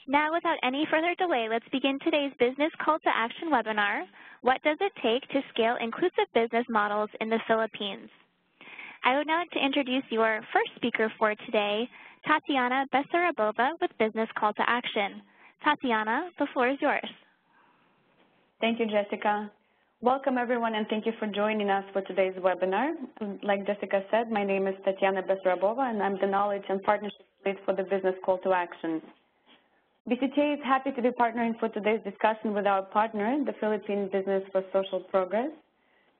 Now, without any further delay, let's begin today's Business Call to Action webinar, What Does It Take to Scale Inclusive Business Models in the Philippines? I would now like to introduce your first speaker for today, Tatiana Besarabova with Business Call to Action. Tatiana, the floor is yours. Thank you, Jessica. Welcome, everyone, and thank you for joining us for today's webinar. Like Jessica said, my name is Tatiana Besarabova, and I'm the Knowledge and Partnership Lead for the Business Call to Action. BCtA is happy to be partnering for today's discussion with our partner, the Philippine Business for Social Progress.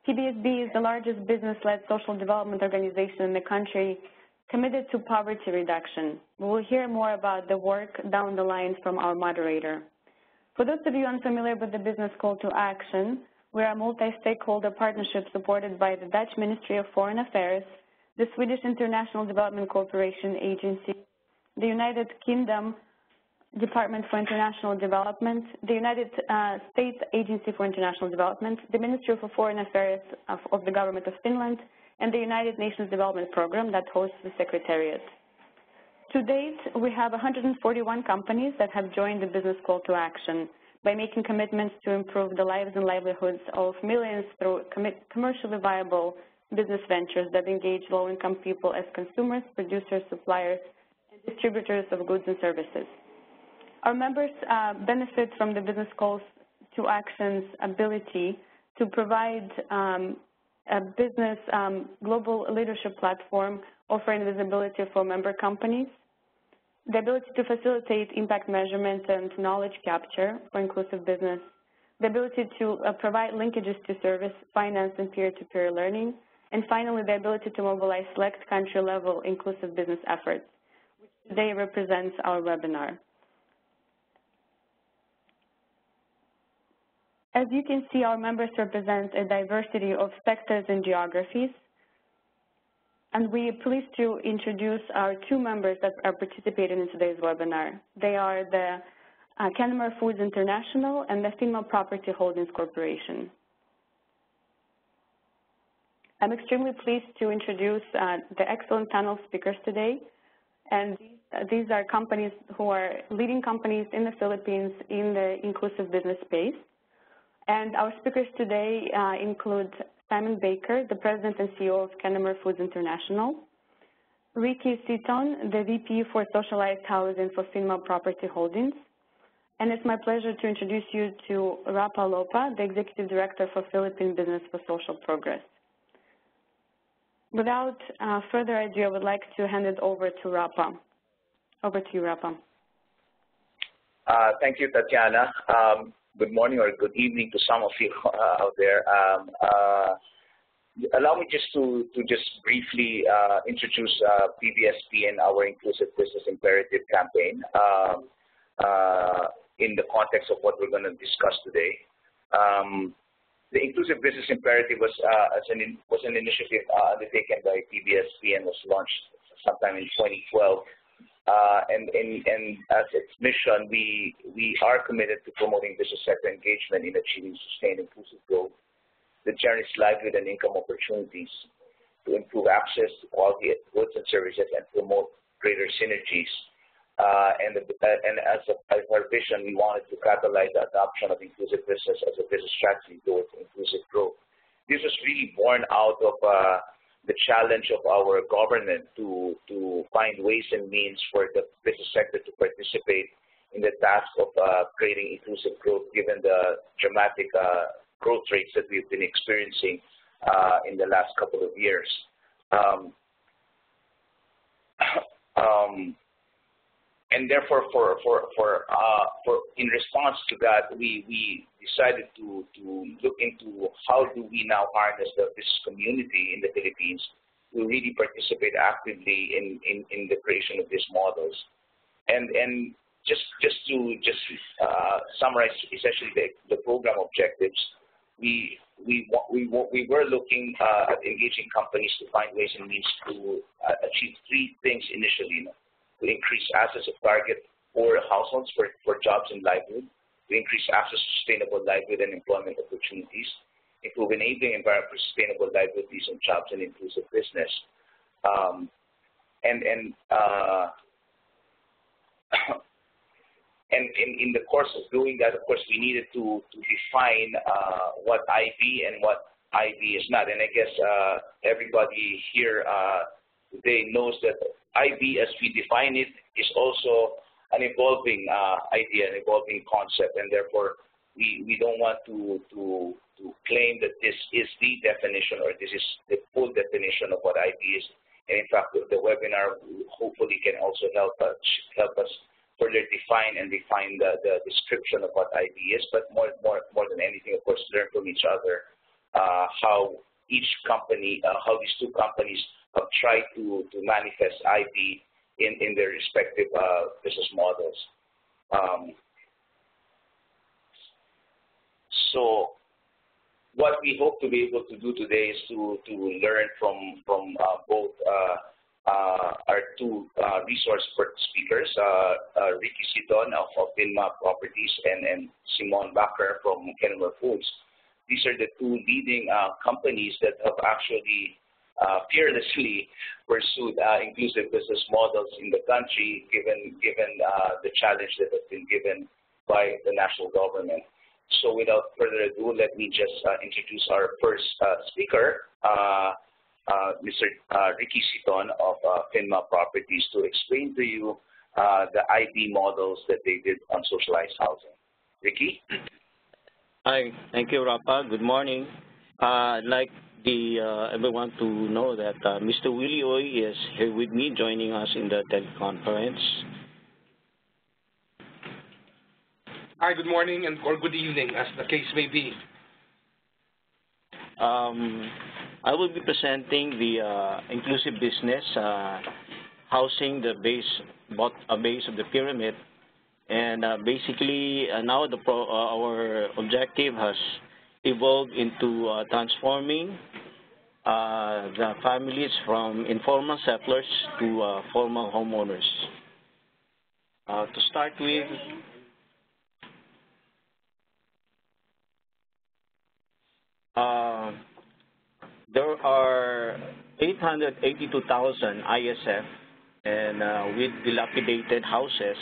PBSP is the largest business-led social development organization in the country committed to poverty reduction. We will hear more about the work down the line from our moderator. For those of you unfamiliar with the Business Call to Action, we are a multi-stakeholder partnership supported by the Dutch Ministry of Foreign Affairs, the Swedish International Development Cooperation Agency, the United Kingdom Department for International Development, the United States Agency for International Development, the Ministry of Foreign Affairs of the Government of Finland, and the United Nations Development Program that hosts the Secretariat. To date, we have 141 companies that have joined the Business Call to Action by making commitments to improve the lives and livelihoods of millions through commercially viable business ventures that engage low-income people as consumers, producers, suppliers, and distributors of goods and services. Our members benefit from the Business Calls to Action's ability to provide a business global leadership platform offering visibility for member companies, the ability to facilitate impact measurement and knowledge capture for inclusive business, the ability to provide linkages to service, finance, and peer-to-peer learning, and finally, the ability to mobilize select country-level inclusive business efforts, which today represents our webinar. As you can see, our members represent a diversity of sectors and geographies, and we are pleased to introduce our two members that are participating in today's webinar. They are the Kennemer Foods International and the PHINMA Property Holdings Corporation. I'm extremely pleased to introduce the excellent panel of speakers today, and these are companies who are leading companies in the Philippines in the inclusive business space. And our speakers today include Simon Bakker, the President and CEO of Kennemer Foods International, Ricky Siton, the VP for Socialized Housing for PHINMA Property Holdings, and it's my pleasure to introduce you to Rapa Lopa, the Executive Director for Philippine Business for Social Progress. Without further ado, I would like to hand it over to Rapa. Over to you, Rapa. Thank you, Tatiana. Good morning or good evening to some of you out there. Allow me just to briefly introduce PBSP and our Inclusive Business Imperative campaign in the context of what we're going to discuss today. The Inclusive Business Imperative was an initiative undertaken by PBSP and was launched sometime in 2012. And as its mission, we are committed to promoting business sector engagement in achieving sustained inclusive growth, the generous livelihood and income opportunities, to improve access to quality goods and services, and promote greater synergies. And as our vision, we wanted to catalyze the adoption of inclusive business as a business strategy towards inclusive growth. This was really born out of the challenge of our government to find ways and means for the business sector to participate in the task of creating inclusive growth, given the dramatic growth rates that we've been experiencing in the last couple of years. And therefore, in response to that, we decided to look into how do we now harness the business community in the Philippines to really participate actively in the creation of these models. And just to summarize essentially the program objectives, we were looking at engaging companies to find ways and means to achieve three things initially. To increase access of target poor households for jobs and livelihood, to increase access to sustainable livelihood and employment opportunities, improve enabling environment for sustainable livelihood, decent jobs, and inclusive business. And in the course of doing that, of course, we needed to define what IB and what IB is not. And I guess everybody here today knows that IB, as we define it, is also an evolving idea, an evolving concept, and therefore we don't want to claim that this is the definition or this is the full definition of what IB is. And in fact, the webinar hopefully can also help us further define the description of what IB is, but more than anything, of course, learn from each other how each company, how these two companies have tried to manifest IB in their respective business models. So what we hope to be able to do today is to learn from both our two resource speakers, Ricky Siton of PHINMA Properties and Simon Bakker from Kennemer Foods. These are the two leading companies that have actually fearlessly pursued inclusive business models in the country, given the challenge that has been given by the national government. So without further ado, let me just introduce our first speaker, Mr. Ricky Siton of PHINMA Properties, to explain to you the IB models that they did on socialized housing. Ricky? Hi, thank you, Rapa. Good morning. I'd like everyone to know that Mr. Willie is here with me, joining us in the teleconference. Hi, good morning or good evening, as the case may be. I will be presenting the inclusive business, housing, the base of the pyramid, and basically now our objective has evolved into transforming the families from informal settlers to formal homeowners. To start with, there are 882,000 ISF and with dilapidated houses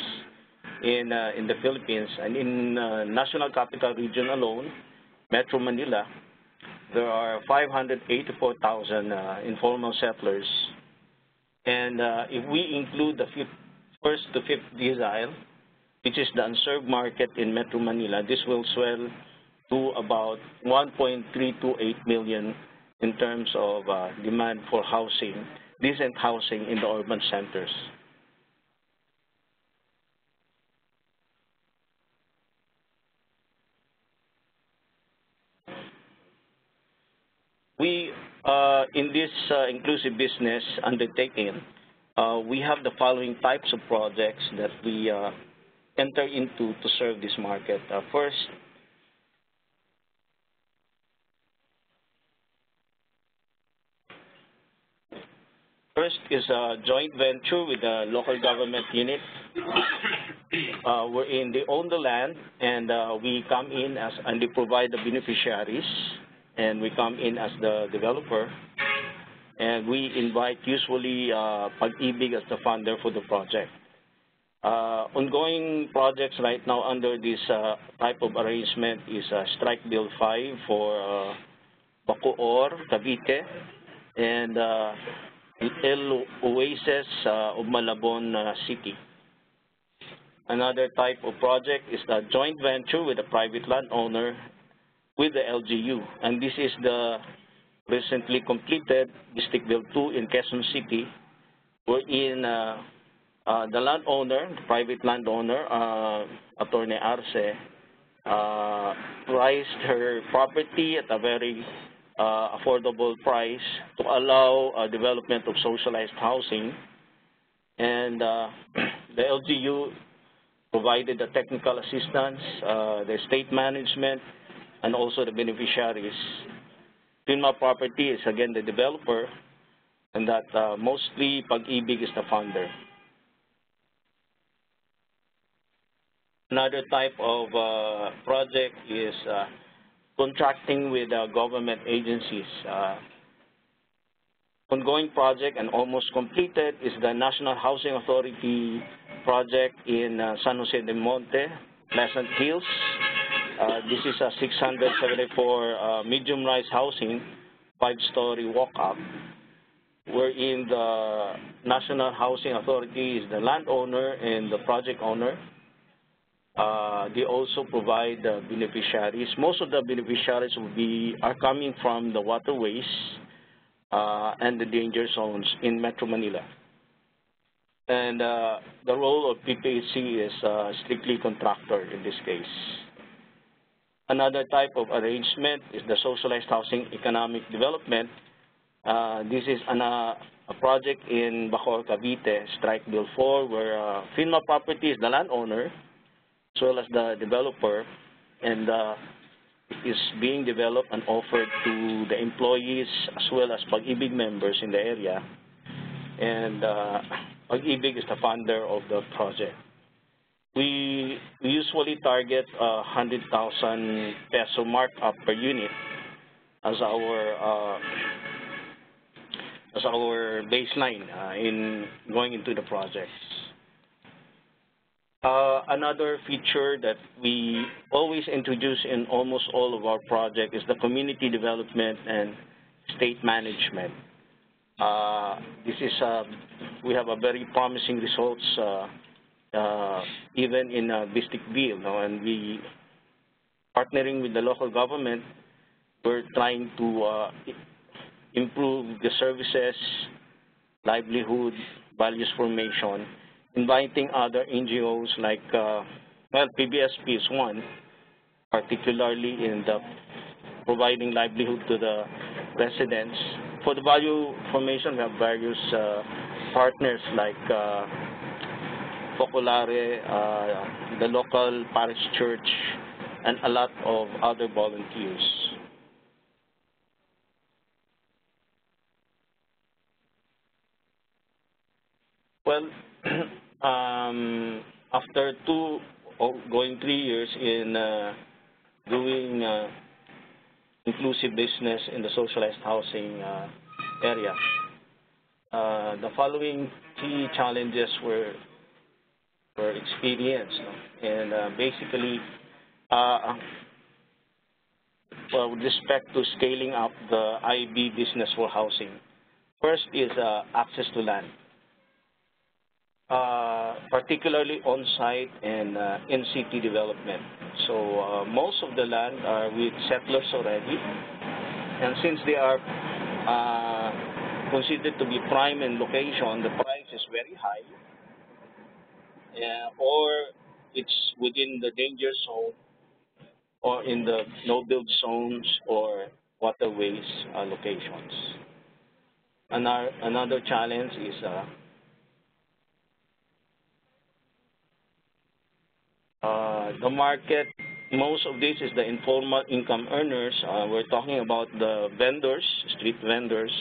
in the Philippines, and in National Capital Region alone, Metro Manila, there are 584,000 informal settlers. And if we include the first to fifth decile, which is the unserved market in Metro Manila, this will swell to about 1.328 million in terms of demand for housing, decent housing in the urban centers. We, in this inclusive business undertaking, we have the following types of projects that we enter into to serve this market. First is a joint venture with a local government unit. Wherein they own the land, and we come in and they provide the beneficiaries, and we come in as the developer, and we invite usually Pag-ibig as the funder for the project. Ongoing projects right now under this type of arrangement is Strike Bill 5 for Bakker, Cavite, and El Oasis of Malabon City. Another type of project is the joint venture with a private landowner with the LGU, and this is the recently completed District Bill 2 in Quezon City, wherein the landowner, the private landowner, Attorney Arce, priced her property at a very affordable price to allow development of socialized housing, and the LGU provided the technical assistance, the estate management, and also the beneficiaries. PHINMA Property is again the developer, and that mostly Pag-ibig is the funder. Another type of project is contracting with government agencies. ongoing project and almost completed is the National Housing Authority project in San Jose del Monte, Pleasant Hills. This is a 674 medium-rise housing, 5-story walk-up, wherein the National Housing Authority is the landowner and the project owner. They also provide the beneficiaries. Most of the beneficiaries are coming from the waterways and the danger zones in Metro Manila. And the role of PPHC is strictly contractor in this case. Another type of arrangement is the socialized housing economic development. This is a project in Bakker, Cavite, Strike Bill 4, where PHINMA Property is the landowner as well as the developer, and it is being developed and offered to the employees as well as Pag-ibig members in the area. And Pag-ibig is the funder of the project. We usually target 100,000 peso markup per unit as our baseline in going into the projects. Another feature that we always introduce in almost all of our projects is the community development and state management. We have a very promising results even in BCtA, and we partnering with the local government. We're trying to improve the services, livelihood, values formation, inviting other NGOs like, PBSP is one, particularly in the providing livelihood to the residents. For the value formation, we have various partners like Focolare, the local parish church, and a lot of other volunteers. Well, after going 3 years in doing inclusive business in the socialized housing area, the following key challenges were experienced, and basically, with respect to scaling up the IB business for housing, first is access to land. Particularly on-site and in-city development. So most of the land are with settlers already, and since they are considered to be prime in location, the price is very high, or it's within the danger zone, or in the no-build zones or waterways locations. Another challenge is the market. Most of this is the informal income earners. We're talking about the vendors, street vendors,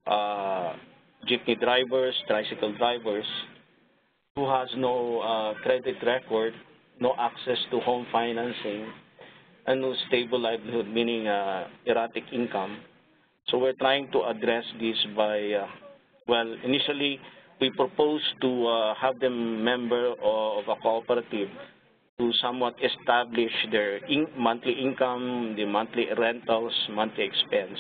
jeepney drivers, tricycle drivers, who has no credit record, no access to home financing, and no stable livelihood, meaning erratic income. So we're trying to address this by, well, initially we propose to have them member of a cooperative to somewhat establish their monthly income, the monthly rentals, monthly expense,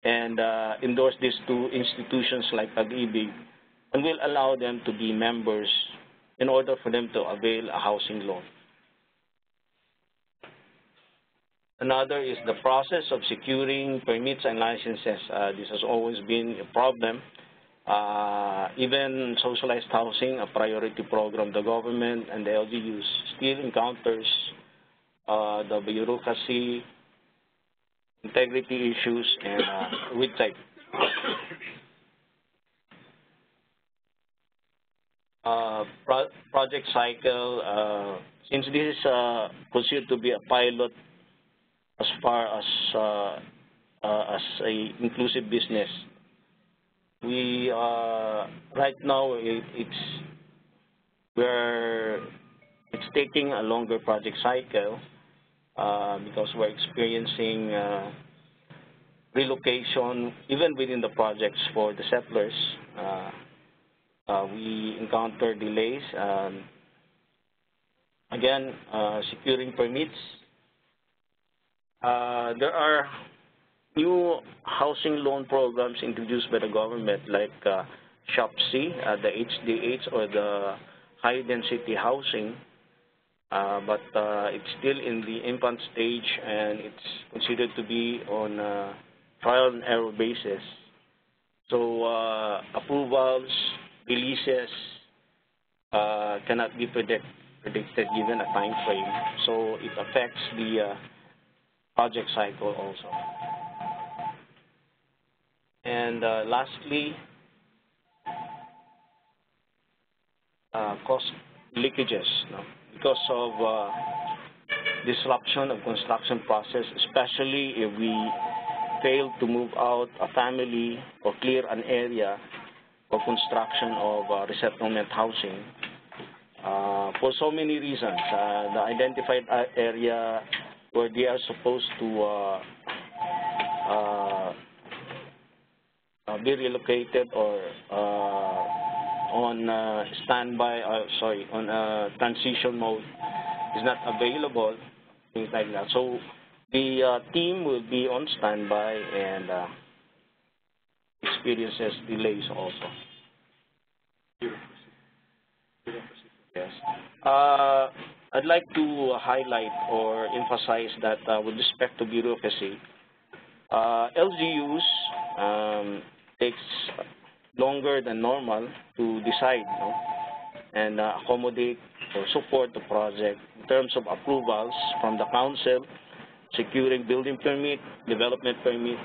and endorse this to institutions like Pag-ibig, and will allow them to be members in order for them to avail a housing loan. Another is the process of securing permits and licenses. This has always been a problem. Even socialized housing, a priority program, the government and the LGUs still encounters the bureaucracy, integrity issues, and with type. Project cycle, since this is considered to be a pilot as far as a inclusive business, we right now it's taking a longer project cycle because we're experiencing relocation, even within the projects for the settlers. We encounter delays. Again, securing permits. There are new housing loan programs introduced by the government, like SHOP-C, the HDH, or the high-density housing, but it's still in the infant stage, and it's considered to be on a trial and error basis. So approvals, releases cannot be predicted given a time frame, so it affects the project cycle also. And lastly, cost leakages. Because of disruption of construction process, especially if we fail to move out a family or clear an area for construction of resettlement housing. For so many reasons, the identified area where they are supposed to be relocated or on standby, on transition mode is not available, things like that. So the team will be on standby and experiences delays also. Yes. I'd like to highlight or emphasize that with respect to bureaucracy, LGUs takes longer than normal to decide and accommodate or support the project in terms of approvals from the council, securing building permit, development permit.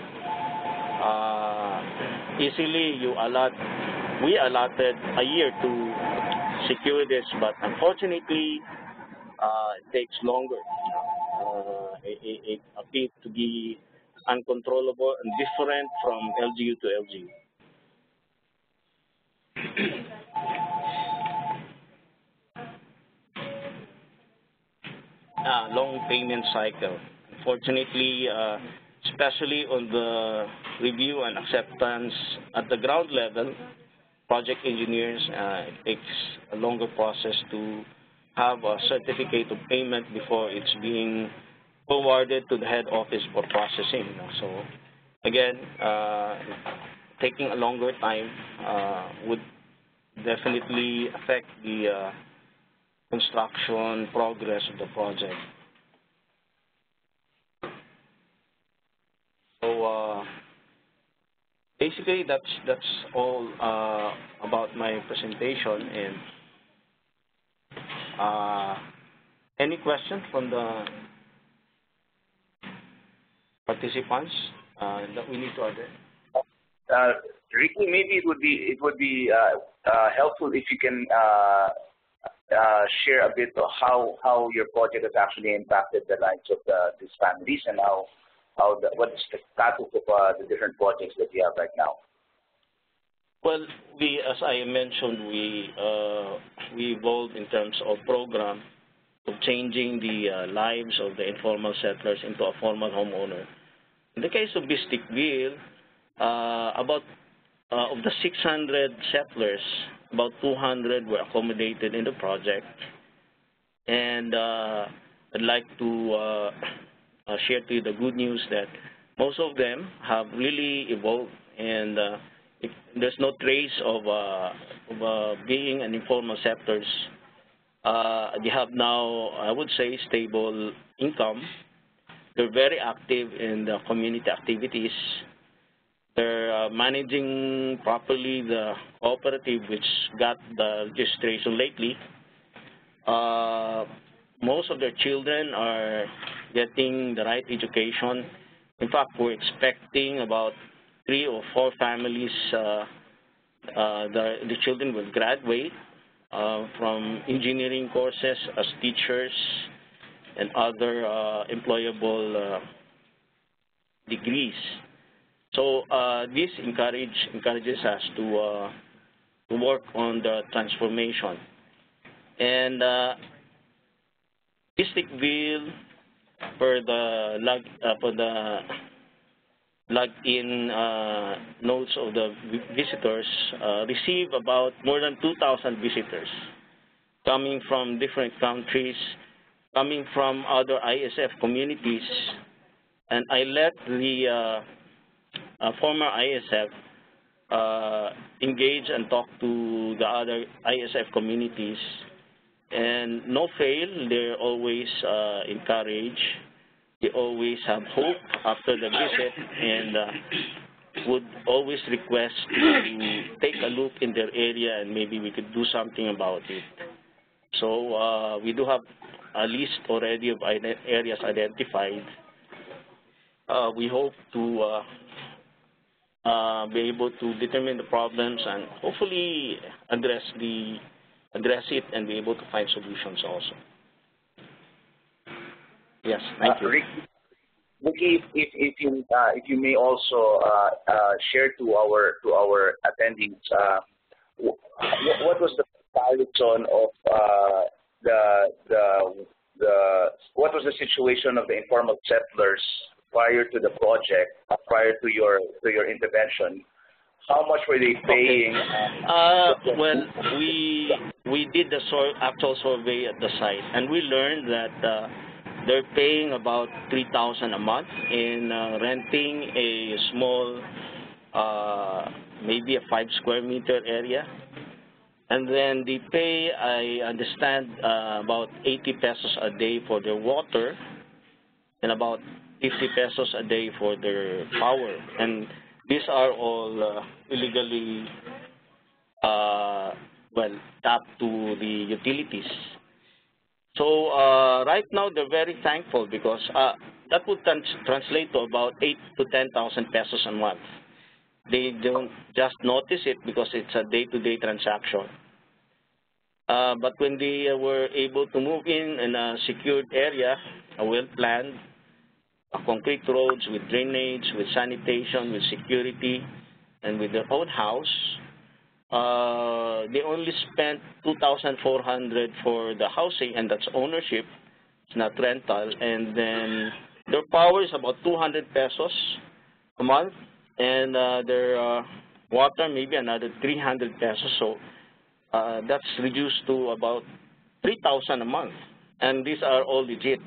Easily we allotted a year to secure this, but unfortunately it takes longer. It appears to be uncontrollable and different from LGU to LGU. Long payment cycle. Unfortunately, especially on the review and acceptance at the ground level, project engineers, it takes a longer process to have a certificate of payment before it's being forwarded to the head office for processing. So again, taking a longer time would definitely affect the construction progress of the project. So basically, that's all about my presentation. And any questions from the participants that we need to address? Ricky, maybe it would be helpful if you can share a bit of how your project has actually impacted the lives of these families, and what is the status of the different projects that you have right now. Well, as I mentioned, we evolved in terms of program of changing the lives of the informal settlers into a formal homeowner. In the case of Bisticville, about of the 600 settlers, about 200 were accommodated in the project. And I'd like to share to you the good news that most of them have really evolved, and there's no trace of being an informal settlers. They have now, I would say, stable income. They're very active in the community activities. They're managing properly the cooperative, which got the registration lately. Most of their children are getting the right education. In fact, we're expecting about 3 or 4 families, the children will graduate from engineering courses as teachers and other employable degrees. So this encourages us to work on the transformation. And Bisticville, for the logged-in notes of the visitors receive about more than 2,000 visitors coming from different countries, coming from other ISF communities. And I let the former ISF engage and talk to the other ISF communities. And no fail, they're always encouraged. They always have hope after the visit and would always request to take a look in their area and maybe we could do something about it. So we do have a list already of areas identified. We hope to be able to determine the problems and hopefully address it and be able to find solutions also. Yes, thank you. Ricky, if you may also share to our attendees, what was the comparison of what was the situation of the informal settlers prior to the project, prior to your intervention? How much were they paying? Well, we did the actual survey at the site, and we learned that they're paying about $3,000 a month in renting a small, maybe a 5 square meter area. And then they pay, I understand, about 80 pesos a day for their water and about 50 pesos a day for their power. And these are all illegally, tapped to the utilities. So right now they're very thankful because that would translate to about 8,000 to 10,000 pesos a month. They don't just notice it because it's a day-to-day transaction. But when they were able to move in a secured area, a well-planned, concrete roads with drainage, with sanitation, with security, and with their own house, they only spent $2,400 for the housing, and that's ownership, it's not rental. And then their power is about 200 pesos a month, and their water maybe another 300 pesos. So that's reduced to about 3,000 a month. And these are all legit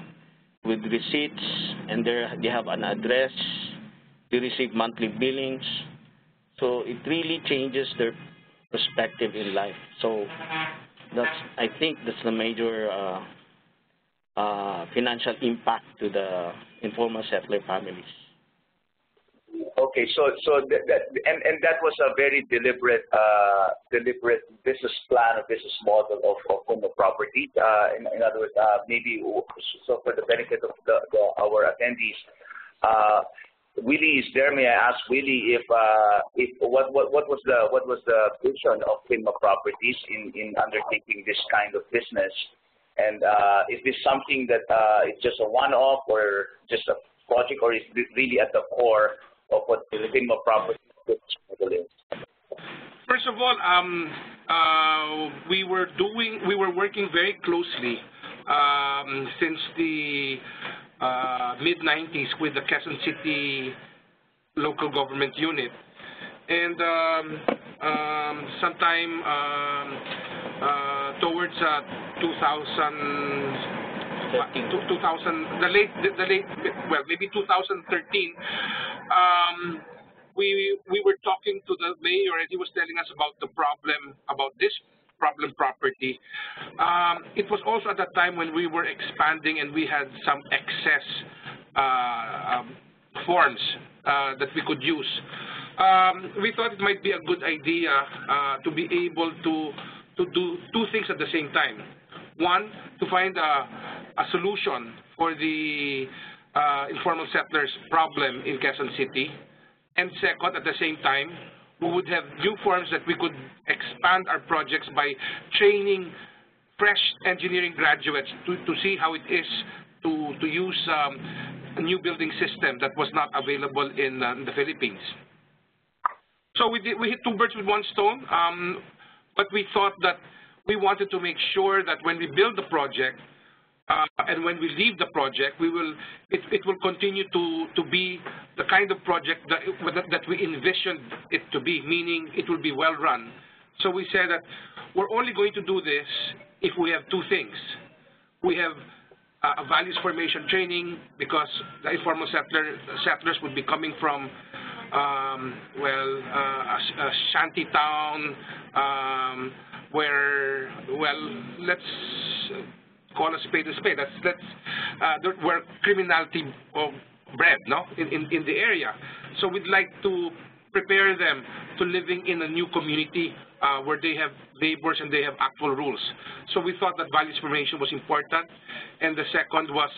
with receipts, and they have an address. They receive monthly billings. So it really changes their perspective in life. So I think that's the major financial impact to the informal settler families. Okay, so that was a very deliberate business plan or business model of PHINMA property. In other words, maybe so for the benefit of our attendees, Willie is there. May I ask Willie if what was the vision of PHINMA Properties in undertaking this kind of business, and is this something that is just a one-off or just a project, or is this really at the core of what the PHINMA Properties business model is? First of all, we were working very closely since the mid-90s with the Quezon City local government unit, and sometime towards 2013, we were talking to the mayor, and he was telling us about the problem, about this problem property. It was also at that time when we were expanding and we had some excess forms that we could use. We thought it might be a good idea to be able to do two things at the same time. One, to find a solution for the informal settlers problem in Quezon City. And second, at the same time, we would have new forms that we could expand our projects by training fresh engineering graduates to see how it is to use a new building system that was not available in the Philippines. So we hit two birds with one stone, but we thought that we wanted to make sure that when we build the project, and when we leave the project, it will continue to be the kind of project that we envisioned it to be, meaning it will be well run. So we said that we're only going to do this if we have two things. We have a values formation training, because the informal settlers would be coming from a shanty town where, well, let's call a spade a spade. That's where criminality bred, no, in the area. So we'd like to prepare them to living in a new community where they have neighbors and they have actual rules. So we thought that values formation was important, and the second was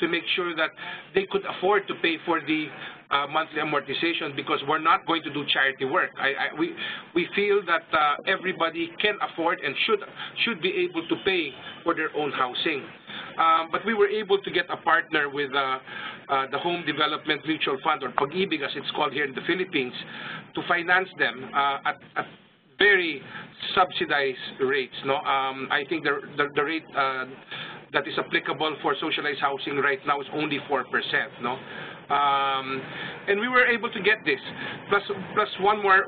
to make sure that they could afford to pay for the monthly amortization, because we're not going to do charity work. We feel that everybody can afford and should be able to pay for their own housing. But we were able to get a partner with the Home Development Mutual Fund, or Pag-ibig as it's called here in the Philippines, to finance them at very subsidized rates. No, I think the rate that is applicable for socialized housing right now is only 4%. No, and we were able to get this. Plus one more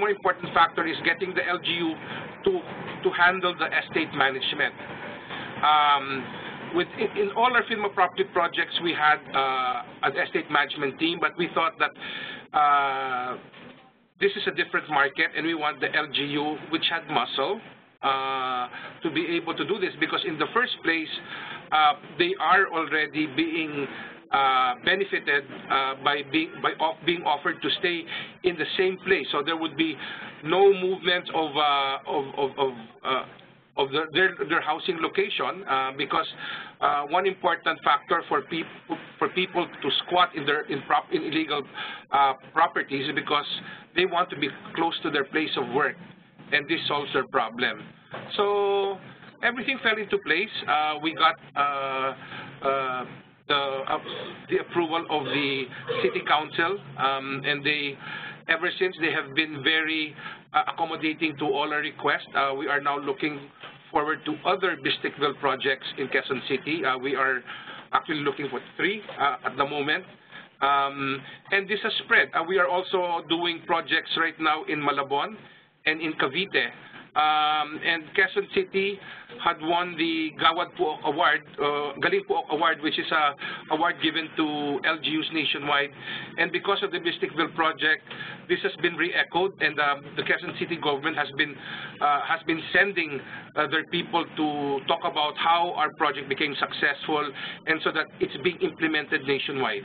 important factor is getting the LGU to handle the estate management. In all our PHINMA property projects, we had an estate management team, but we thought that this is a different market, and we want the LGU, which had muscle, to be able to do this, because in the first place, they are already being benefited by being offered to stay in the same place. So there would be no movement of their housing location, because one important factor for people to squat in illegal properties is because they want to be close to their place of work, and this solves their problem. So everything fell into place. We got the approval of the City Council, and ever since they have been very accommodating to all our requests. We are now looking forward to other BCtA projects in Quezon City. We are actually looking for 3 at the moment. And this has spread. We are also doing projects right now in Malabon and in Cavite. And Quezon City had won the Gawad Puok Award, Galing Puok Award, which is an award given to LGUs nationwide. And because of the BCtA project, this has been re-echoed, and the Quezon City government has been sending their people to talk about how our project became successful, and so that it's being implemented nationwide.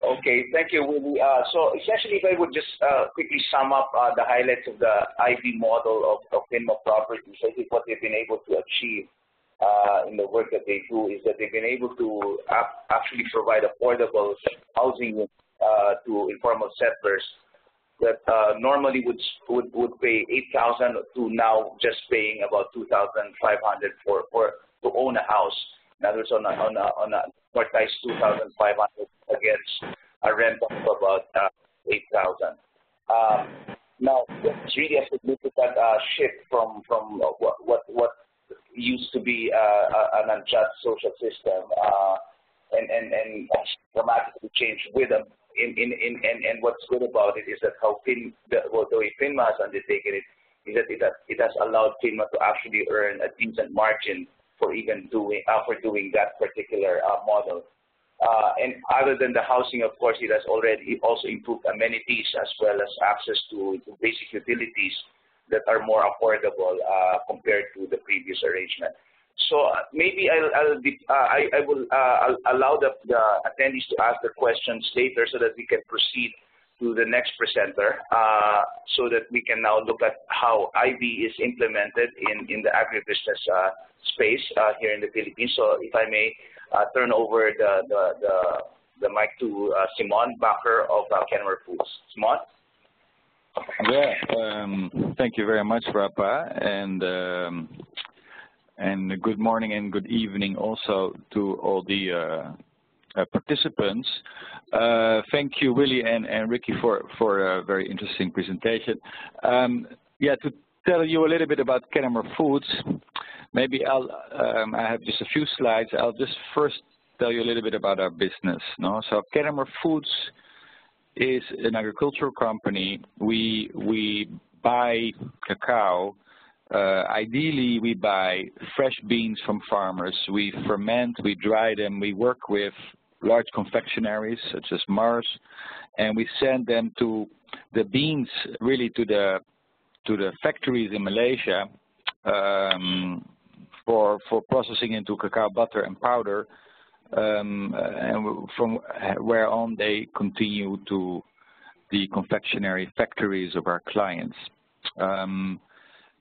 Okay, thank you, Willie. So essentially, if I would just quickly sum up the highlights of the IB model of PHINMA properties, I think what they've been able to achieve in the work that they do is that they've been able to actually provide affordable housing to informal settlers that normally would pay $8,000 to now just paying about $2,500 to own a house. In other words, on a amortized $2,500 against a rent of about $8,000. Now, it's really a significant shift from what used to be an unjust social system, and dramatically changed with them. And what's good about it is that how the way PHINMA has undertaken it is that it has allowed PHINMA to actually earn a decent margin for even doing that particular model. And other than the housing, of course, it has already also improved amenities as well as access to basic utilities that are more affordable compared to the previous arrangement. So maybe I'll allow the attendees to ask their questions later so that we can proceed to the next presenter, so that we can now look at how IB is implemented in the agribusiness space here in the Philippines. So if I may turn over the mic to Simon Bakker of Kennemer Foods. Simon? Yeah, thank you very much, Rapa, and good morning and good evening also to all the participants. Thank you, Willie and Ricky, for a very interesting presentation. Yeah, to tell you a little bit about Kennemer Foods. maybe I have just a few slides. I'll just first tell you a little bit about our business. No? So Kennemer Foods is an agricultural company. We buy cacao. Ideally, we buy fresh beans from farmers. We ferment, we dry them. We work with large confectionaries such as Mars, and we send them to the beans, really to the factories in Malaysia for processing into cacao butter and powder, and from where on they continue to the confectionery factories of our clients.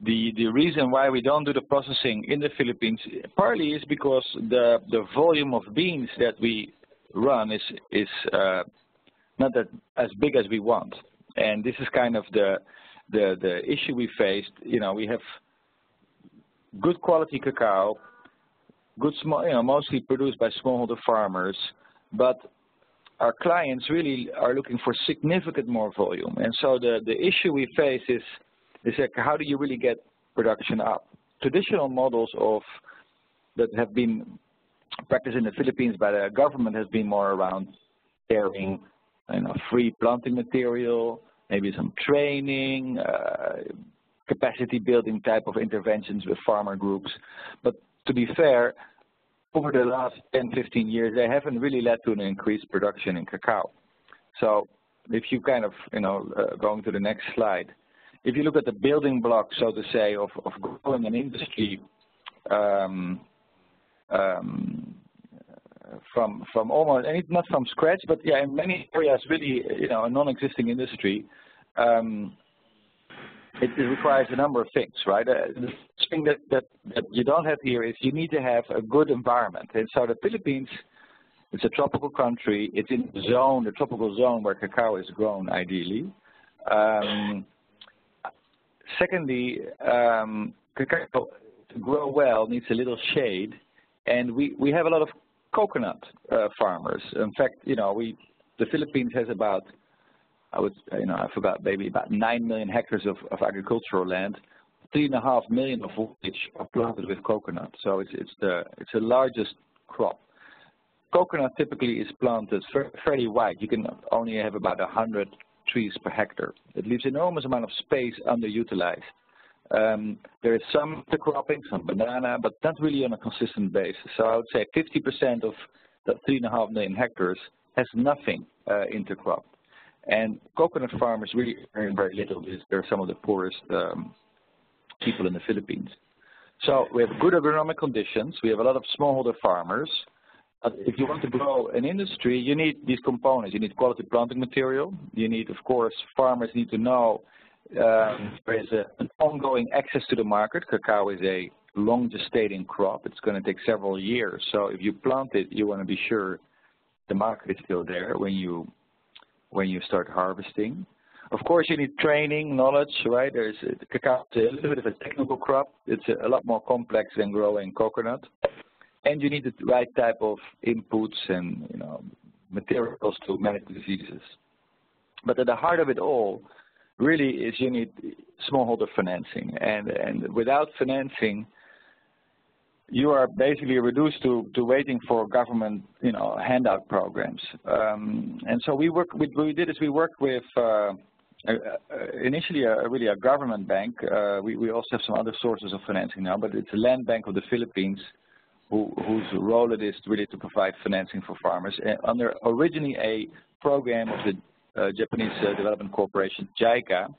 The reason why we don't do the processing in the Philippines partly is because the volume of beans that we run is not that as big as we want, and this is kind of the issue we faced. You know, we have good quality cacao, good small, you know, mostly produced by smallholder farmers, but our clients really are looking for significant more volume, and so the issue we face is like, how do you really get production up? Traditional models that have been practiced in the Philippines by the government has been more around sharing, you know, free planting material, maybe some training, capacity building type of interventions with farmer groups. But to be fair, over the last 10, 15 years, they haven't really led to an increased production in cacao. So if you kind of, you know, going to the next slide, if you look at the building blocks, so to say, of growing an industry from almost, and not from scratch, but yeah, in many areas really, you know, a non-existing industry, it requires a number of things, right? The thing that you don't have here is you need to have a good environment. And so the Philippines, it's a tropical country. It's in the zone, the tropical zone where cacao is grown, ideally. Secondly, cacao to grow well needs a little shade, and we have a lot of coconut farmers. In fact, you know, the Philippines has about, I forgot, maybe about 9 million hectares of agricultural land, 3.5 million of which are planted with coconut. So it's the largest crop. Coconut typically is planted fairly wide. You can only have about 100 trees per hectare. It leaves enormous amount of space underutilized. There is some intercropping, some banana, but not really on a consistent basis. So I would say 50% of the 3.5 million hectares has nothing intercropped. And coconut farmers really earn very little. They're some of the poorest people in the Philippines. So we have good agronomic conditions. We have a lot of smallholder farmers. If you want to grow an industry, you need these components. You need quality planting material. You need, of course, farmers need to know there is an ongoing access to the market. Cacao is a long gestating crop. It's going to take several years. So if you plant it, you want to be sure the market is still there when you start harvesting. Of course, you need training, knowledge, right? Cacao is a little bit of a technical crop. It's a lot more complex than growing coconut. And you need the right type of inputs and, you know, materials to manage diseases. But at the heart of it all really is you need smallholder financing. And without financing, you are basically reduced to waiting for government, you know, handout programs. And so we worked with initially really a government bank. We also have some other sources of financing now, but it's a land bank of the Philippines whose role it is really to provide financing for farmers. Under originally a program of the Japanese Development Corporation, JICA,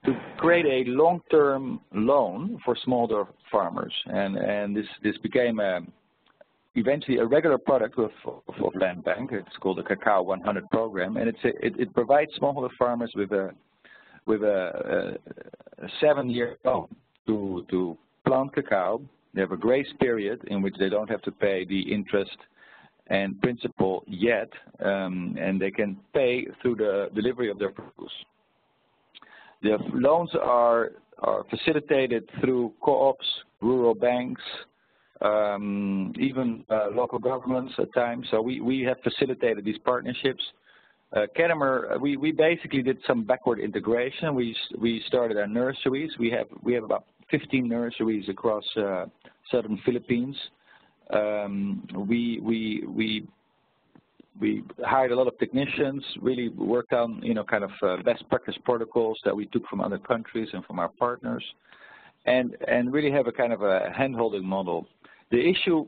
to create a long-term loan for smallholder farmers. And this became eventually a regular product of Land Bank. It's called the Cacao 100 program, and it provides smallholder farmers with a 7-year loan to plant cacao. They have a grace period in which they don't have to pay the interest and principal yet, and they can pay through the delivery of their produce. The loans are facilitated through co-ops, rural banks, even local governments at times. So we have facilitated these partnerships. Kennemer, we basically did some backward integration. We started our nurseries. We have about 15 nurseries across southern Philippines. We hired a lot of technicians, really worked on, kind of best practice protocols that we took from other countries and from our partners, and really have a kind of a hand-holding model. The issue,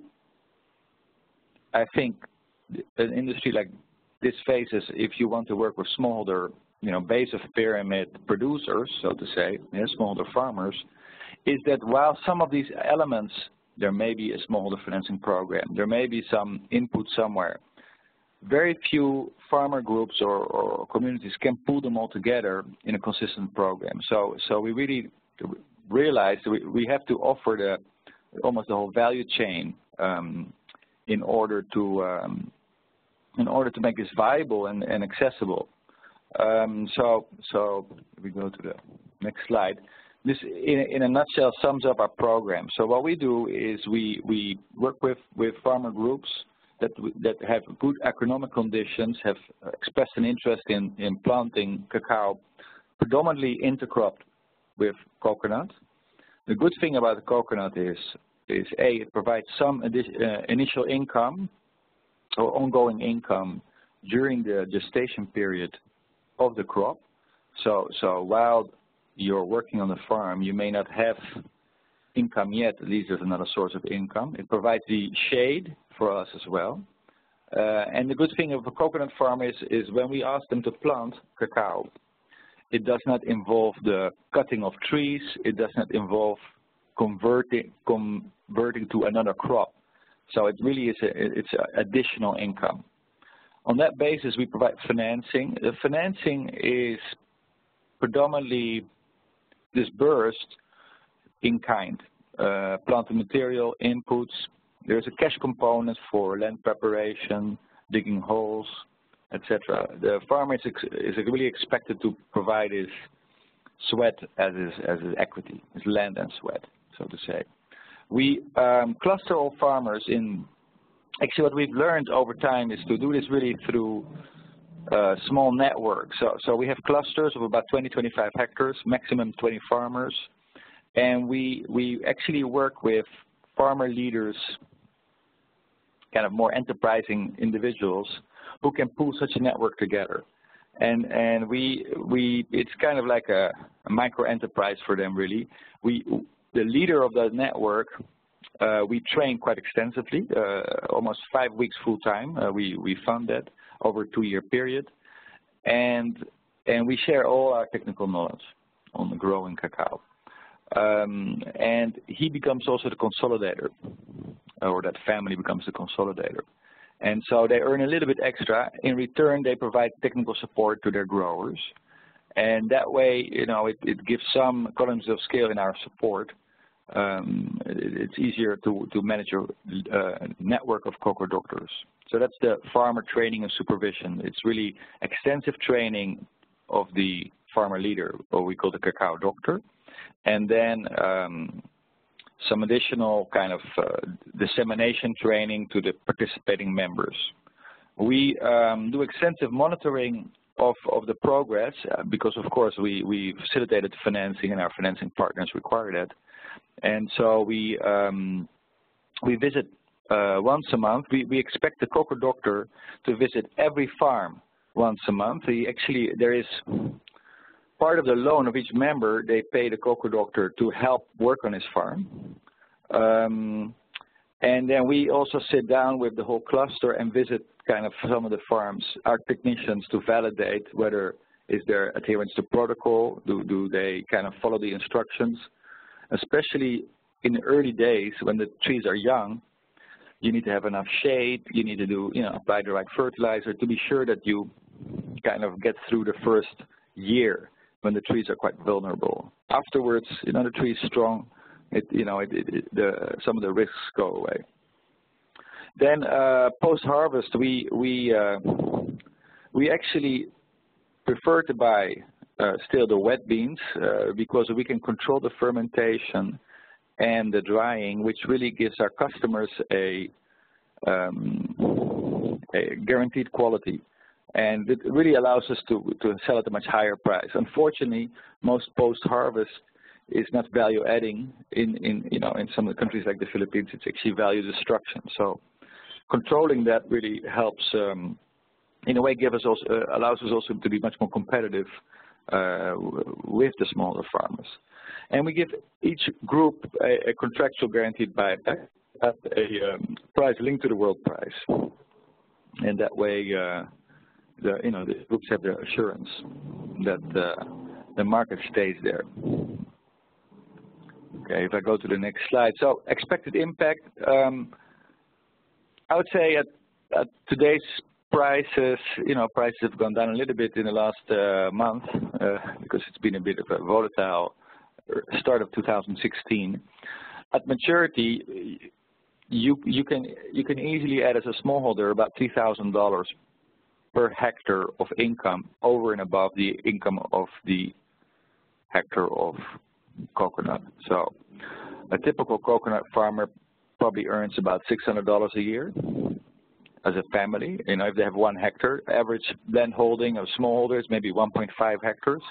I think, an industry like this faces, if you want to work with smallholder, base of pyramid producers, so to say, smallholder farmers, is that while some of these elements, there may be a smallholder financing program, there may be some input somewhere, very few farmer groups or communities can pull them all together in a consistent program. So we really realized we have to offer almost the whole value chain in order to make this viable and accessible. So we go to the next slide. This, in a nutshell, sums up our program. So what we do is we work with farmer groups that have good economic conditions, have expressed an interest in planting cacao, predominantly intercropped with coconut. The good thing about the coconut is A, it provides some initial income or ongoing income during the gestation period of the crop. So while you're working on the farm, you may not have income yet, at least there's another source of income. It provides the shade for us as well. And the good thing of a coconut farm is when we ask them to plant cacao, it does not involve the cutting of trees, it does not involve converting to another crop. So it really is it's additional income. On that basis, we provide financing. The financing is predominantly disbursed in kind, planting material, inputs. There's a cash component for land preparation, digging holes, etc. The farmer is really expected to provide his sweat as his equity, his land and sweat, so to say. We cluster all farmers in. Actually, what we've learned over time is to do this really through small networks. So we have clusters of about 20-25 hectares, maximum 20 farmers, and we actually work with farmer leaders, kind of more enterprising individuals who can pull such a network together. And it's kind of like a micro enterprise for them, really. The leader of the network, we train quite extensively, almost 5 weeks full time. We fund that over a 2-year period, and we share all our technical knowledge on the growing cacao. And he becomes also the consolidator, or that family becomes the consolidator. And so they earn a little bit extra. In return, they provide technical support to their growers. And that way, it gives some economies of scale in our support. It's easier to manage your network of cocoa doctors. So that's the farmer training and supervision. It's really extensive training of the farmer leader, or we call the cacao doctor, and then some additional kind of dissemination training to the participating members. We do extensive monitoring of the progress because, of course, we facilitated financing and our financing partners require that. And so we visit once a month. We expect the cocoa doctor to visit every farm once a month. There is part of the loan of each member, they pay the cocoa doctor to help work on his farm. And then we also sit down with the whole cluster and visit kind of some of the farms, our technicians, to validate whether is there adherence to protocol, do they kind of follow the instructions. Especially in the early days when the trees are young, you need to have enough shade, you need to apply the right fertilizer to be sure that you kind of get through the first year when the trees are quite vulnerable. Afterwards, the tree is strong, some of the risks go away. Then post-harvest, we actually prefer to buy still the wet beans because we can control the fermentation and the drying, which really gives our customers a guaranteed quality. And it really allows us to sell at a much higher price. Unfortunately, most post-harvest is not value adding in some of the countries like the Philippines. It's actually value destruction. So controlling that really helps. In a way, allows us also to be much more competitive with the smaller farmers. And we give each group a contractual guaranteed buyback at a price linked to the world price. And that way, the groups have the assurance that the market stays there. Okay, if I go to the next slide. So expected impact, I would say at today's prices, prices have gone down a little bit in the last month because it's been a bit of a volatile start of 2016. At maturity, you can easily add as a smallholder about $3,000 per hectare of income over and above the income of the hectare of coconut. So a typical coconut farmer probably earns about $600 a year as a family. If they have 1 hectare, average land holding of smallholders maybe 1.5 hectares.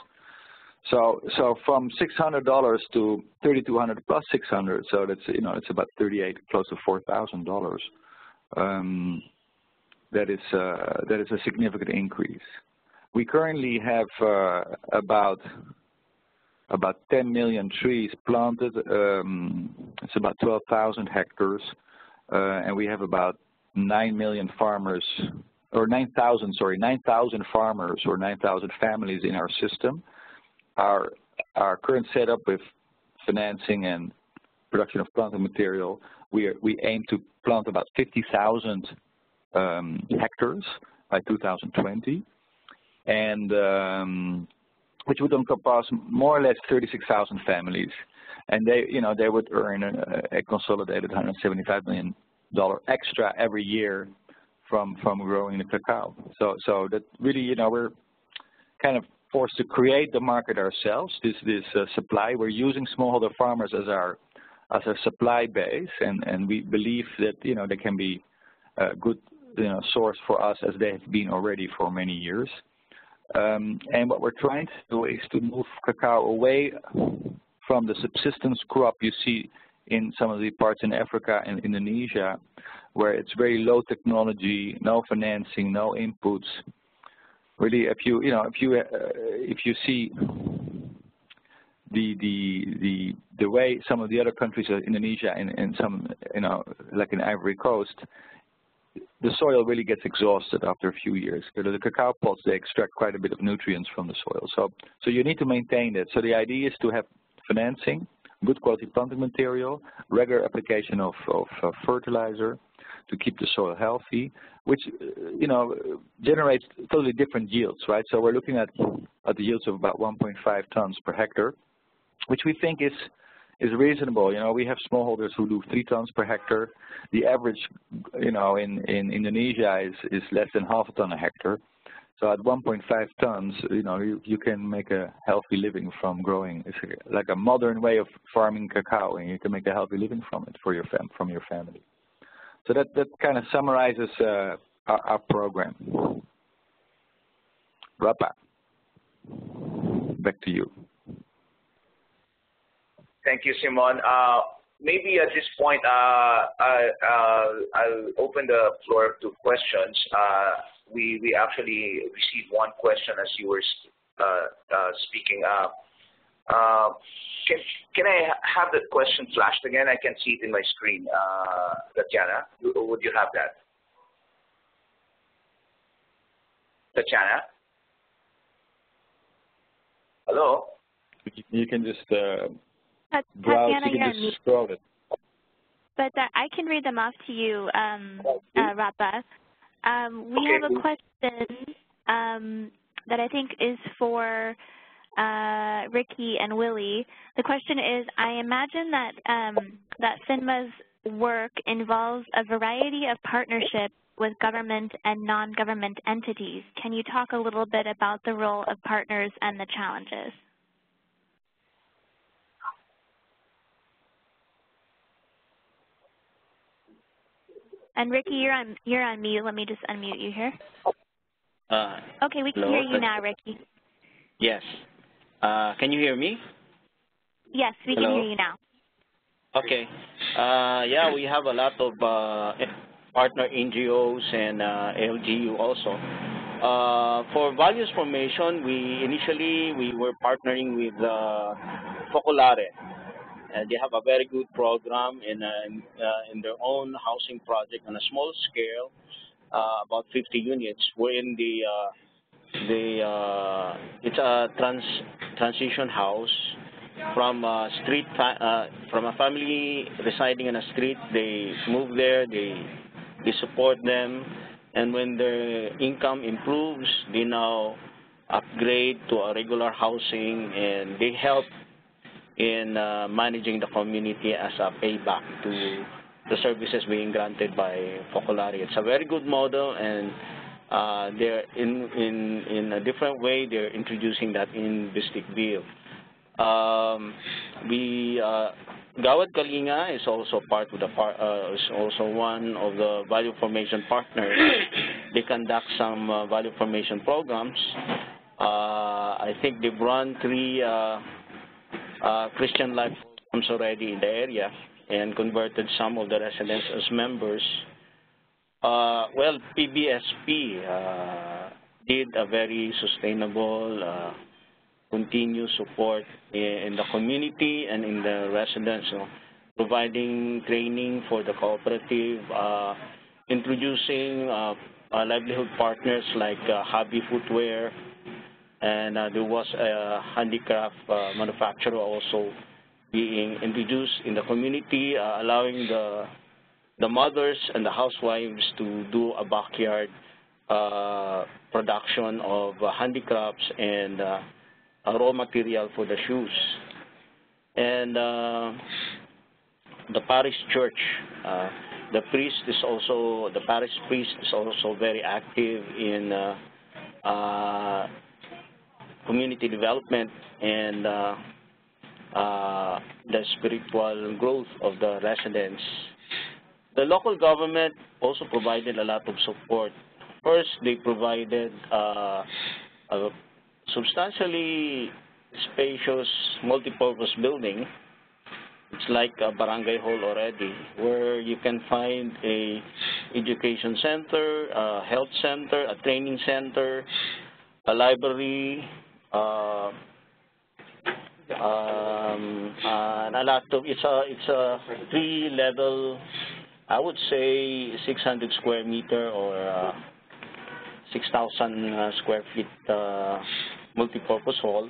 So from $600 to $3,200 plus $600, so that's it's about $38, close to $4,000. That is a significant increase. We currently have about 10 million trees planted. It's about 12,000 hectares, and we have about 9 million farmers, or 9,000 farmers or 9,000 families in our system. Our current setup with financing and production of planting material, we aim to plant about 50,000 hectares by 2020, and which would encompass more or less 36,000 families, and they would earn a consolidated $175 million extra every year from growing the cacao. So that really, we're kind of forced to create the market ourselves. This supply. We're using smallholder farmers as our supply base, and we believe that they can be a good source for us as they have been already for many years. And what we're trying to do is to move cacao away from the subsistence crop you see in some of the parts in Africa and Indonesia, where it's very low technology, no financing, no inputs. Really, if you see the way some of the other countries, Indonesia and some like in Ivory Coast, the soil really gets exhausted after a few years. The cacao pods, they extract quite a bit of nutrients from the soil. So you need to maintain that. So the idea is to have financing, good quality planting material, regular application of fertilizer to keep the soil healthy, which generates totally different yields, right? So we're looking at the yields of about 1.5 tons per hectare, which we think is reasonable. We have smallholders who do 3 tons per hectare. The average, in Indonesia is less than half a ton a hectare. So at 1.5 tons, you can make a healthy living from growing. It's like a modern way of farming cacao, and you can make a healthy living from it from your family. So that kind of summarizes our program. Rapa, back to you. Thank you, Simon. Maybe at this point, I'll open the floor to questions. We actually received one question as you were speaking. Can I have the question flashed again? I can see it in my screen. Tatiana, would you have that? Tatiana? Hello? You can just Tatiana, you can just scroll it. But I can read them off to you, Rapa. We have a question that I think is for Ricky and Willie. The question is, I imagine that that PHINMA's work involves a variety of partnerships with government and non-government entities. Can you talk a little bit about the role of partners and the challenges? And Ricky, you're on mute. Let me just unmute you here. Okay, we can hear you now, Ricky. Yes. Can you hear me? Yes, we can hear you now. Okay. Yeah, we have a lot of partner NGOs and LGU also. For values formation, we were partnering with Focolare. They have a very good program in their own housing project on a small scale, about 50 units, wherein it's a transition house from a from a family residing in a street. They move there, they support them, and when their income improves, they now upgrade to a regular housing, and they help in managing the community as a payback to the services being granted by Focolare. It's a very good model, and they're in a different way. They're introducing that in Bistikville. Gawad Kalinga is also part of the is also one of the value formation partners. They conduct some value formation programs. I think they've run 3 Christian life programs already in the area and converted some of the residents as members. Well, PBSP did a very sustainable, continuous support in the community and in the residents, providing training for the cooperative, introducing livelihood partners like Hobby Footwear, and there was a handicraft manufacturer also being introduced in the community, allowing the mothers and the housewives to do a backyard production of handicrafts and raw material for the shoes. And the parish church, the parish priest is also very active in community development and the spiritual growth of the residents. The local government also provided a lot of support. First, they provided a substantially spacious multi-purpose building. It's like a barangay hall already, where you can find a education center, a health center, a training center, a library, and a lot of, it's a 3-level, I would say 600 square meter or 6,000 square feet multi-purpose hall.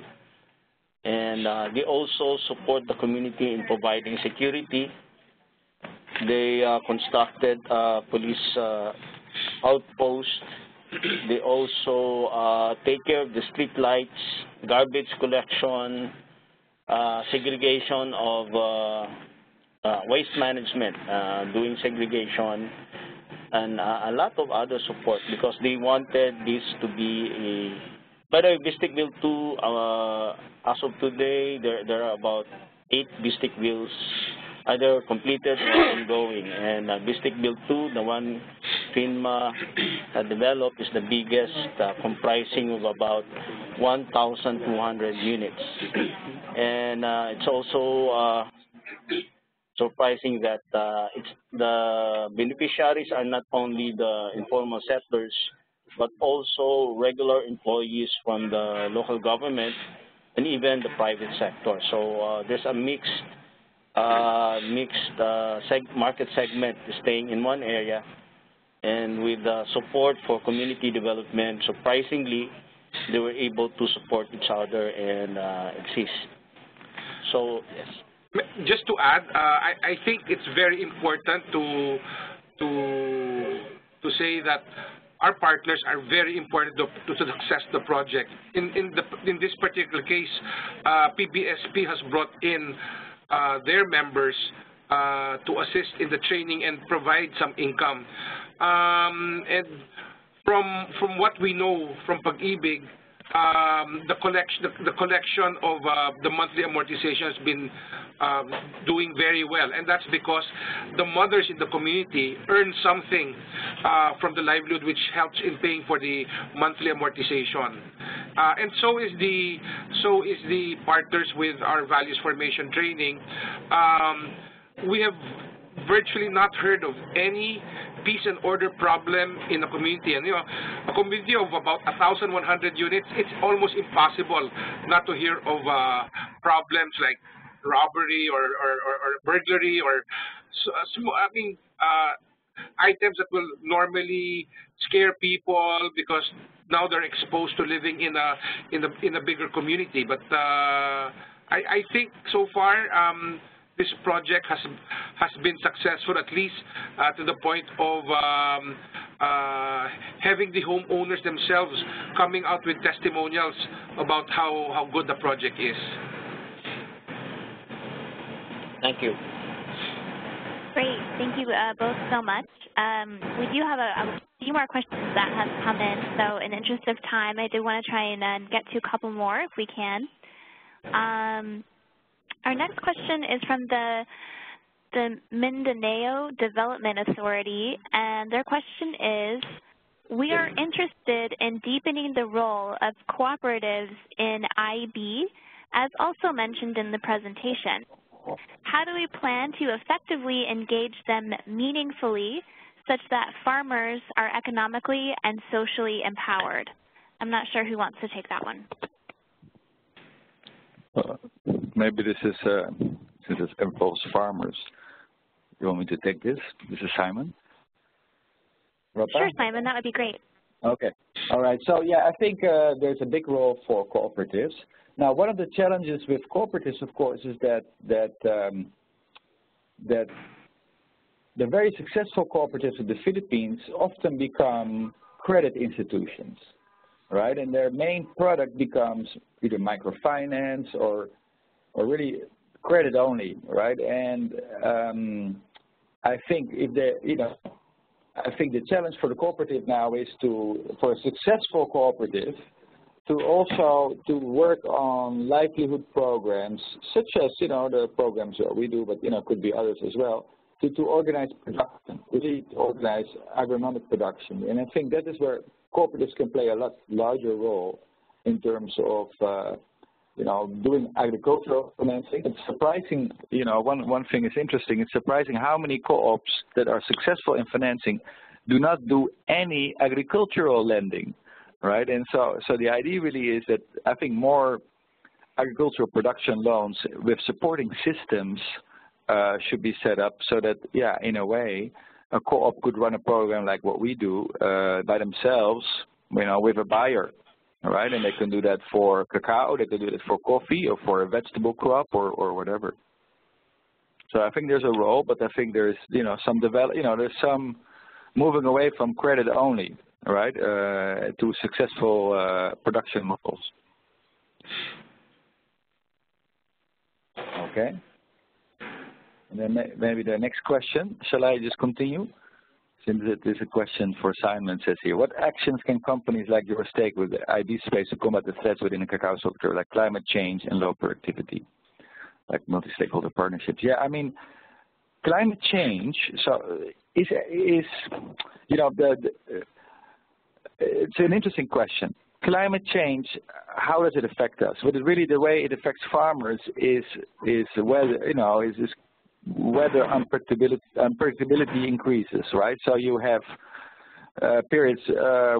And they also support the community in providing security. They constructed police outposts. They also take care of the street lights, garbage collection, segregation of waste management, doing segregation, and a lot of other support, because they wanted this to be a... By the way, Bistikville 2, as of today, there are about 8 Bistikvilles either completed or ongoing. And Bistikville 2, the one PHINMA developed, is the biggest, comprising of about 1,200 units. And it's also surprising that the beneficiaries are not only the informal settlers, but also regular employees from the local government and even the private sector. So there's a mixed market segment staying in one area, and with support for community development, surprisingly, they were able to support each other and exist. So, yes. Just to add, I think it's very important to say that our partners are very important to success the project. In this particular case, PBSP has brought in their members to assist in the training and provide some income. And from what we know from Pag-ibig, the collection of the monthly amortization has been doing very well, and that's because the mothers in the community earn something from the livelihood, which helps in paying for the monthly amortization. and so is the partners with our values formation training. We have virtually not heard of any peace and order problem in a community. And a community of about 1,100 units, it's almost impossible not to hear of problems like robbery or burglary or items that will normally scare people because now they're exposed to living in a bigger community. But I think so far this project has been successful, at least to the point of having the homeowners themselves coming out with testimonials about how good the project is. Thank you. Great. Thank you both so much. We do have a few more questions that have come in, so in the interest of time, I do want to try and get to a couple more if we can. Our next question is from the Mindanao Development Authority, and their question is, we are interested in deepening the role of cooperatives in IB, as also mentioned in the presentation. How do we plan to effectively engage them meaningfully such that farmers are economically and socially empowered? I'm not sure who wants to take that one. Maybe this is, since it involves farmers, you want me to take this? This is Simon. Rapa? Sure, Simon, that would be great. Okay. All right. So, yeah, I think there's a big role for cooperatives. Now, one of the challenges with cooperatives, of course, is that the very successful cooperatives in the Philippines often become credit institutions, right? And their main product becomes either microfinance or really credit only, right? And I think I think the challenge for the cooperative now is for a successful cooperative to also work on livelihood programs, such as, the programs that we do, but, could be others as well, to organize production, really to organize agronomic production. And I think that is where cooperatives can play a lot larger role in terms of, doing agricultural financing. It's surprising, one thing is interesting, it's surprising how many co-ops that are successful in financing do not do any agricultural lending. Right, and so the idea really is that I think more agricultural production loans with supporting systems should be set up so that, yeah, in a way, a co-op could run a program like what we do by themselves, with a buyer, right? And they can do that for cacao, they can do that for coffee, or for a vegetable crop, or whatever. So I think there's a role, but I think there's, some there's some moving away from credit only. Right, to successful production models. Okay. And then maybe the next question. Shall I just continue? Since it is a question for Simon, says here, what actions can companies like yours take with the IB space to combat the threats within the cacao sector, like climate change and low productivity, like multi-stakeholder partnerships? Yeah, I mean, climate change is it's an interesting question. Climate change, how does it affect us? Well, really the way it affects farmers is weather, weather unpredictability increases, right? So you have periods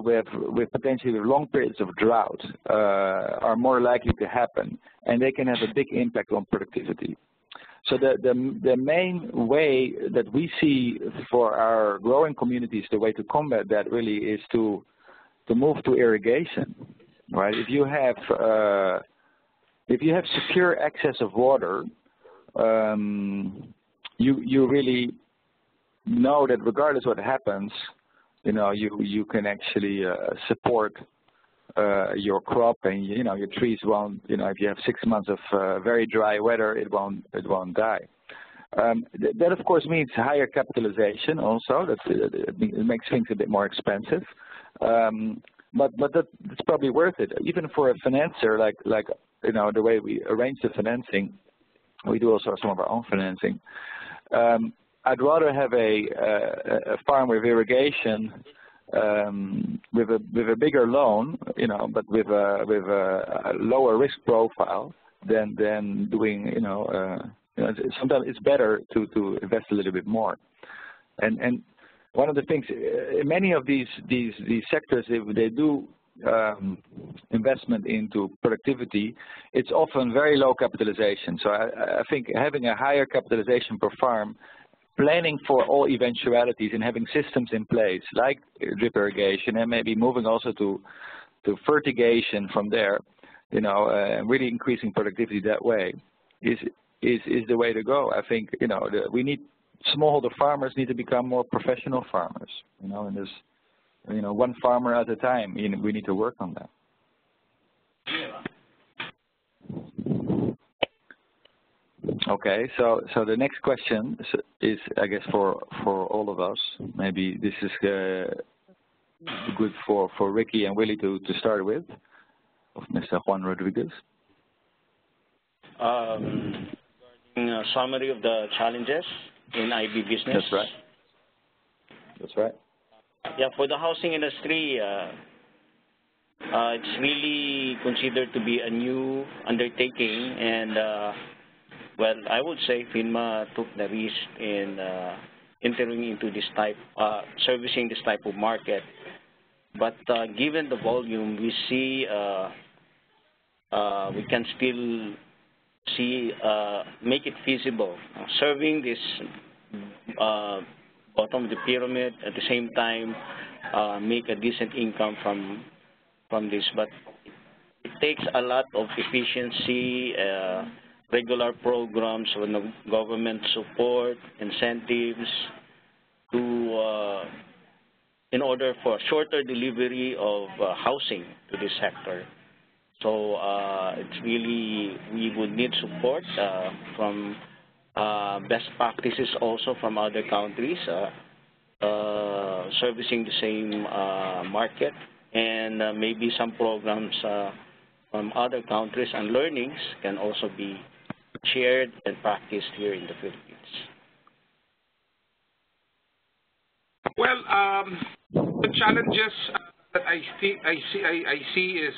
with potentially long periods of drought are more likely to happen, and they can have a big impact on productivity. So the main way that we see for our growing communities, the way to combat that really is to move to irrigation, right? If you have secure access of water, you really know that regardless of what happens, you can actually support your crop, and your trees won't. If you have 6 months of very dry weather, it won't die. That of course means higher capitalization. Also, it makes things a bit more expensive. But that's probably worth it, even for a financer like the way we arrange the financing. We do also some of our own financing. I'd rather have a farm with irrigation with a bigger loan, you know, but with a lower risk profile than doing, sometimes it's better to invest a little bit more. And one of the things, many of these sectors, if they do investment into productivity, it's often very low capitalization. So I think having a higher capitalization per farm, planning for all eventualities and having systems in place like drip irrigation and maybe moving also to fertigation from there, you know, really increasing productivity that way is the way to go. I think, you know, we need smallholder farmers need to become more professional farmers, you know, and there's, you know, one farmer at a time. We need to work on that. Okay, so the next question is, I guess, for all of us. Maybe this is good for Ricky and Willie to start with, of Mr. Juan Rodriguez. Regarding a summary of the challenges in IB business. That's right. That's right. Yeah, for the housing industry, it's really considered to be a new undertaking, and well, I would say PHINMA took the risk in entering into this type, servicing this type of market. But given the volume, we see we can still see make it feasible, serving this bottom of the pyramid at the same time make a decent income from this. But it takes a lot of efficiency, regular programs with government support, incentives to in order for shorter delivery of housing to this sector. So it's really, we would need support from best practices also from other countries servicing the same market, and maybe some programs from other countries and learnings can also be shared and practiced here in the Philippines. Well, the challenges that I see is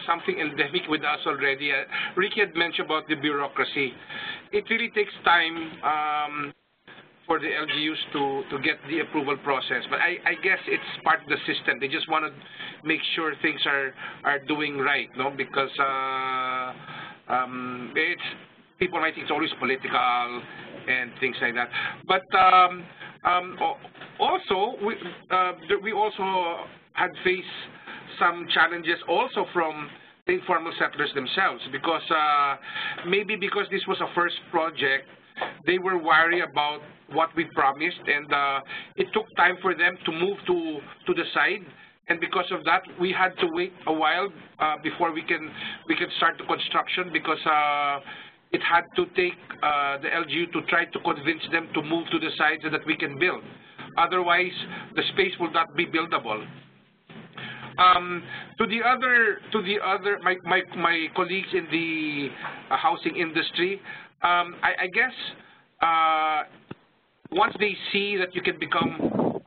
something endemic with us already. Ricky had mentioned about the bureaucracy. It really takes time for the LGUs to get the approval process, but I guess it's part of the system. They just want to make sure things are doing right, no? Because people might think it's always political and things like that. But also, we also had faced some challenges also from the informal settlers themselves, because maybe because this was a first project, they were worried about what we promised, and it took time for them to move to the side. And because of that, we had to wait a while before we can start the construction, because it had to take the LGU to try to convince them to move to the side so that we can build. Otherwise, the space will not be buildable. To the other, my colleagues in the housing industry, I guess once they see that you can become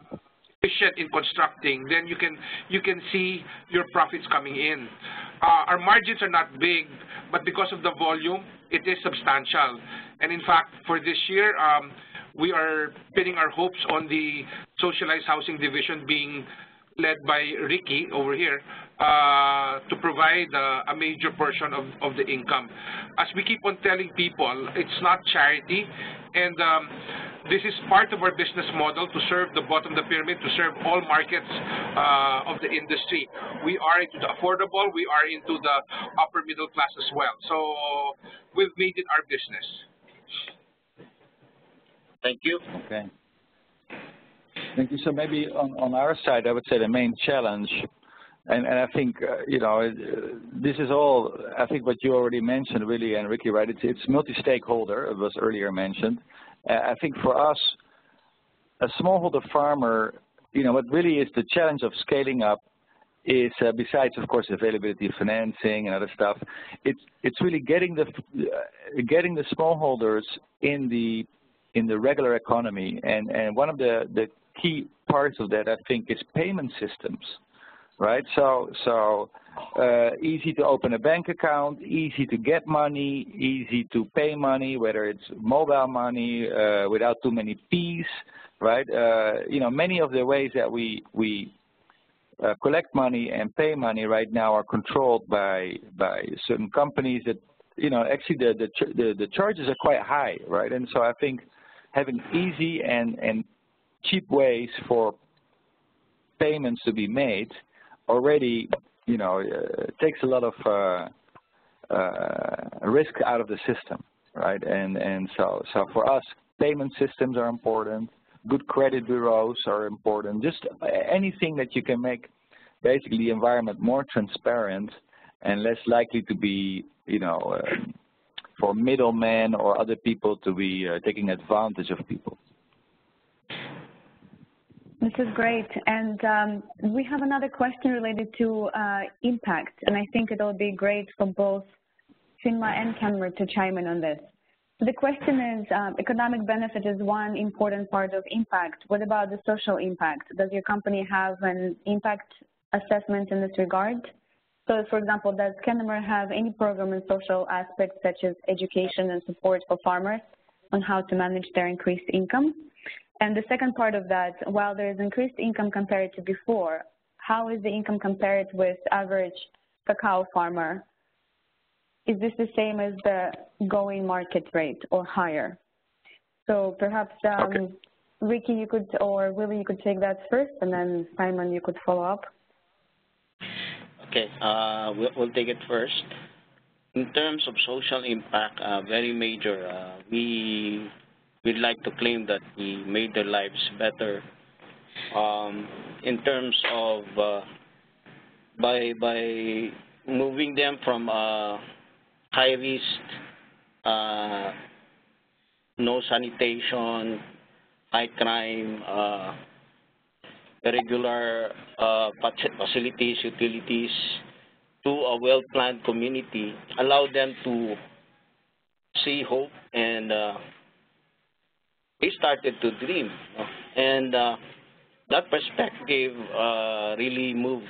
efficient in constructing, then you can see your profits coming in. Our margins are not big, but because of the volume, it is substantial. And in fact, for this year, we are pinning our hopes on the socialized housing division being led by Ricky over here to provide a major portion of the income. As we keep on telling people, it's not charity, and this is part of our business model to serve the bottom of the pyramid, to serve all markets of the industry. We are into the affordable, we are into the upper middle class as well. So we've made it our business. Thank you. Okay. Thank you. So maybe on our side, I would say the main challenge, and I think, this is all, I think what you already mentioned, Willie and Ricky, right? It's multi-stakeholder, it was earlier mentioned. I think for us, a smallholder farmer, what really is the challenge of scaling up is, besides, of course, availability of financing and other stuff, it's really getting the smallholders in the regular economy. And one of the key parts of that, I think, is payment systems, right? So easy to open a bank account, easy to get money, easy to pay money, whether it's mobile money without too many P's, right? You know, many of the ways that we collect money and pay money right now are controlled by certain companies that, you know, actually the charges are quite high, right? And so I think having easy and cheap ways for payments to be made already, you know, takes a lot of risk out of the system, right? And so for us, payment systems are important. Good credit bureaus are important. Just anything that you can make basically the environment more transparent and less likely to be, you know, for middlemen or other people to be taking advantage of people. This is great. And we have another question related to impact, and I think it'll be great for both PHINMA and Kennemer to chime in on this. So the question is, economic benefit is one important part of impact. What about the social impact? Does your company have an impact assessment in this regard? So, for example, does Kennemer have any program in social aspects such as education and support for farmers on how to manage their increased income? And the second part of that, while there is increased income compared to before, how is the income compared with average cacao farmer? Is this the same as the going market rate or higher? So perhaps Okay. Ricky, you could, or Willie, you could take that first, and then Simon, you could follow up. Okay, we'll take it first. In terms of social impact, very major. We'd like to claim that we made their lives better. In terms of by moving them from high risk, no sanitation, high crime, irregular facilities, utilities, to a well-planned community, allow them to see hope, and they started to dream. And that perspective really moved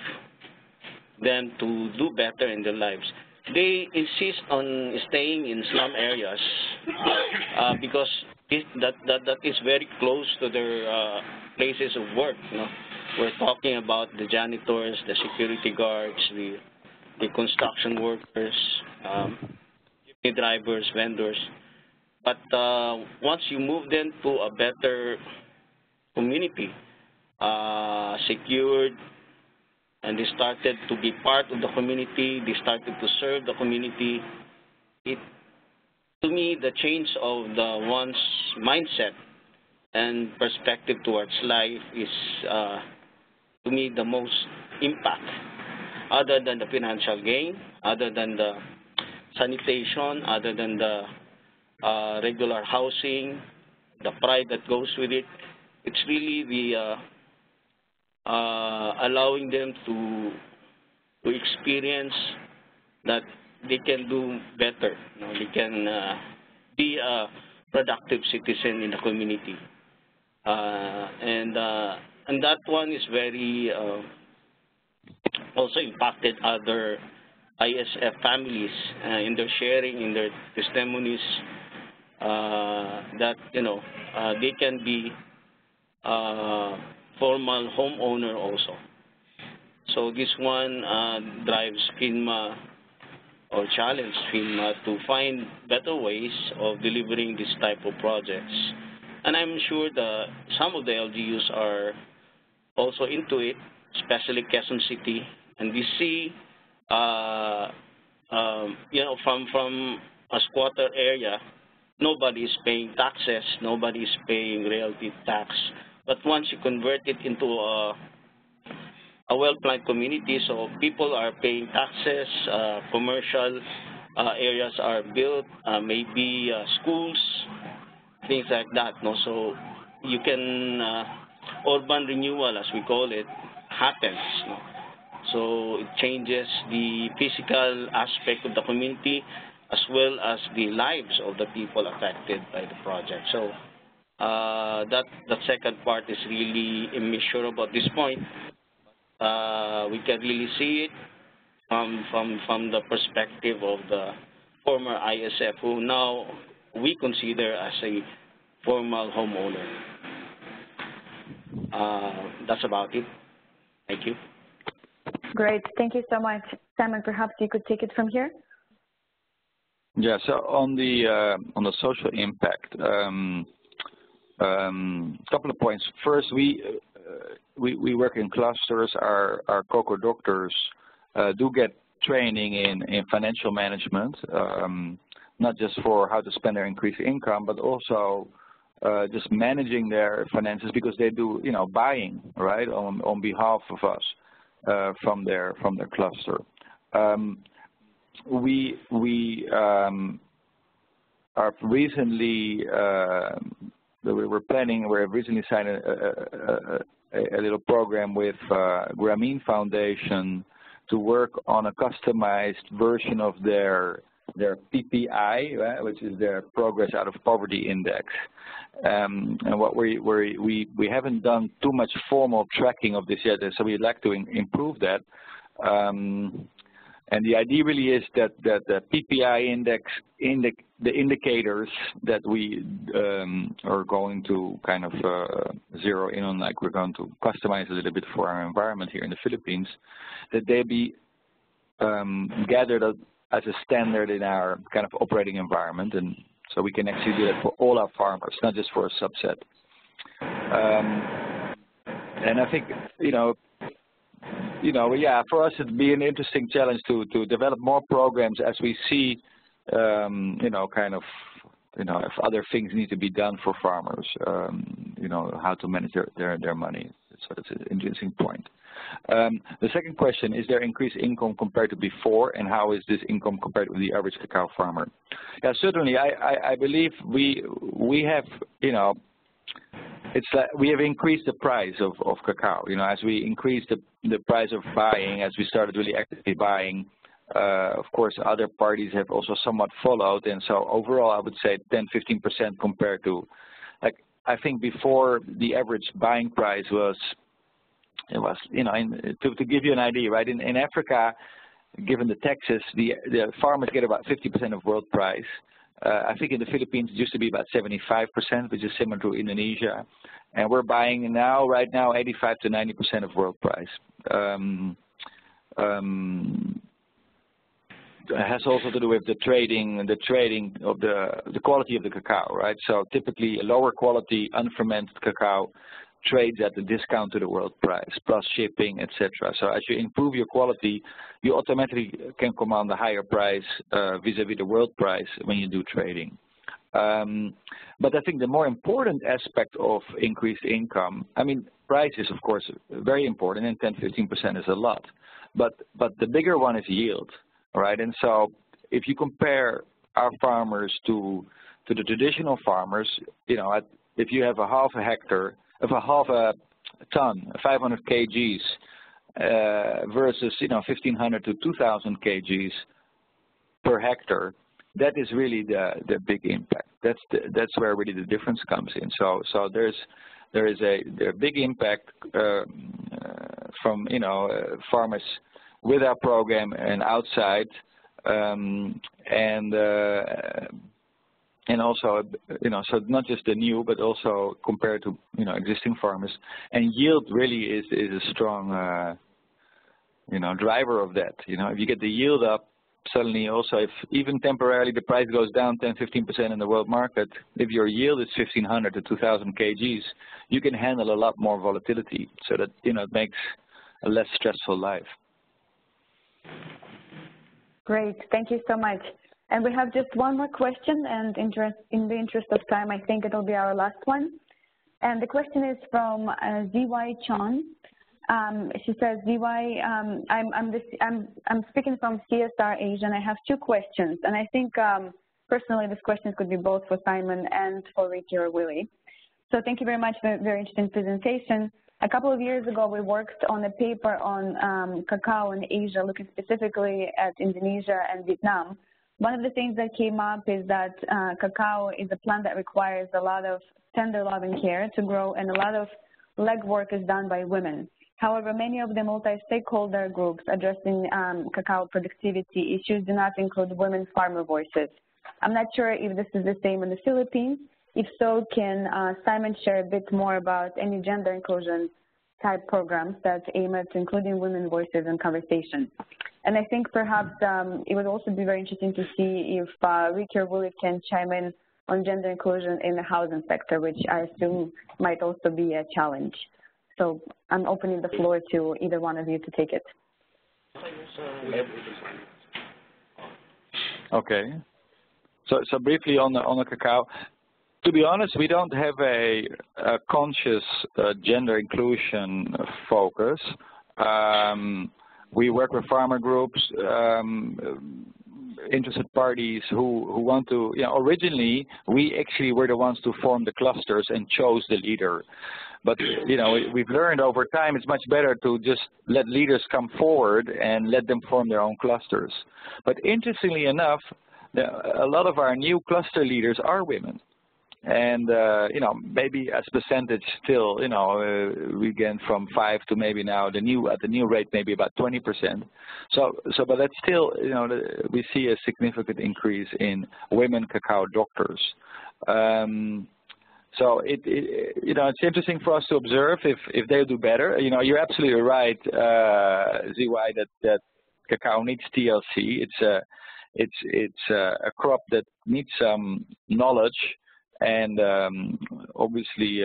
them to do better in their lives. They insist on staying in slum areas because that is very close to their places of work. You know? We're talking about the janitors, the security guards, the construction workers, jeepney drivers, vendors. But once you move them to a better community, secured, and they started to be part of the community, they started to serve the community, to me, the change of the one's mindset and perspective towards life is, to me, the most impact, other than the financial gain, other than the sanitation, other than the regular housing, the pride that goes with it. It's really the allowing them to experience that they can do better. You know, they can be a productive citizen in the community, and that one is very also impacted other ISF families in their sharing, in their testimonies, that they can be formal homeowner also. So this one drives PHINMA, or challenge PHINMA, to find better ways of delivering this type of projects. And I'm sure that some of the LGUs are also into it, especially Quezon City. And we see, from a squatter area, nobody is paying taxes, nobody is paying realty tax. But once you convert it into a well-planned community, so people are paying taxes, commercial areas are built, maybe schools, things like that. No? So you can, urban renewal, as we call it, happens. No? So it changes the physical aspect of the community as well as the lives of the people affected by the project. So That second part is really immeasurable at this point. We can really see it from the perspective of the former ISF, who now we consider as a formal homeowner. That's about it. Thank you. Great. Thank you so much. Simon, perhaps you could take it from here. Yeah, so on the social impact, couple of points. First, we work in clusters. Our cocoa doctors do get training in financial management, not just for how to spend their increased income, but also just managing their finances, because they do, buying, right, on behalf of us from their cluster. We are recently we've recently signed a little program with Grameen Foundation to work on a customized version of their PPI, right, which is their Progress Out of Poverty Index. And what we haven't done too much formal tracking of this yet, so we'd like to improve that. And the idea really is that the PPI index, the indicators that we are going to kind of zero in on, like we're going to customize a little bit for our environment here in the Philippines, that they be gathered as a standard in our kind of operating environment, and so we can actually do that for all our farmers, not just for a subset. And I think, yeah, for us it'd be an interesting challenge to develop more programs as we see, if other things need to be done for farmers, how to manage their money. So that's an interesting point. The second question, is there increased income compared to before, and how is this income compared with the average cacao farmer? Yeah, certainly. I believe we have, it's like we have increased the price of cacao. As we increased the price of buying, as we started really actively buying, of course, other parties have also somewhat followed, and so overall, I would say 10–15% compared to, like, I think before the average buying price was, to give you an idea, right? In Africa, given the taxes, the farmers get about 50% of world price. I think in the Philippines it used to be about 75%, which is similar to Indonesia, and we're buying right now 85–90% of world price. It has also to do with the trading of the quality of the cacao, right? So typically a lower quality unfermented cacao trades at a discount to the world price, plus shipping, etc. So as you improve your quality, you automatically can command a higher price vis-a-vis the world price when you do trading. But I think the more important aspect of increased income, I mean, price is of course very important, and 10–15% is a lot. But the bigger one is yield, right? And so if you compare our farmers to the traditional farmers, if you have a half a ton, 500 kgs versus 1,500 to 2,000 kgs per hectare, that is really the big impact. That's where really the difference comes in. So there is a big impact from farmers with our program and outside, and also, so not just the new, but also compared to, existing farmers. And yield really is a strong, driver of that. If you get the yield up, suddenly also, if even temporarily the price goes down 10–15% in the world market, if your yield is 1,500 to 2,000 kgs, you can handle a lot more volatility, so that, it makes a less stressful life. Great. Thank you so much. And we have just one more question, and in the interest of time, I think it'll be our last one. And the question is from ZY Chon. She says, ZY, I'm speaking from CSR Asia, and I have two questions. And I think personally, this question could be both for Simon and for Ricky or Willie. So thank you very much for a very interesting presentation. A couple of years ago, we worked on a paper on cacao in Asia, looking specifically at Indonesia and Vietnam, One of the things that came up is that cacao is a plant that requires a lot of tender love and care to grow, and a lot of legwork is done by women. However, many of the multi-stakeholder groups addressing cacao productivity issues do not include women farmer voices. I'm not sure if this is the same in the Philippines. If so, can Simon share a bit more about any gender inclusion type programs that aim at including women voices in conversation? And I think perhaps it would also be very interesting to see if Ricky or Willie can chime in on gender inclusion in the housing sector, which I assume might also be a challenge. So I'm opening the floor to either one of you to take it. Okay. So briefly on the cacao, to be honest, we don't have a conscious gender inclusion focus. We work with farmer groups, interested parties who want to, originally we actually were the ones to form the clusters and chose the leader. But, we've learned over time it's much better to just let leaders come forward and let them form their own clusters. But interestingly enough, a lot of our new cluster leaders are women. And, maybe as percentage still, we get from 5 to maybe now at the new rate, maybe about 20%. But that's still, we see a significant increase in women cacao doctors. So it's interesting for us to observe if they do better. You're absolutely right, ZY, that cacao needs TLC. It's a crop that needs some knowledge. And obviously,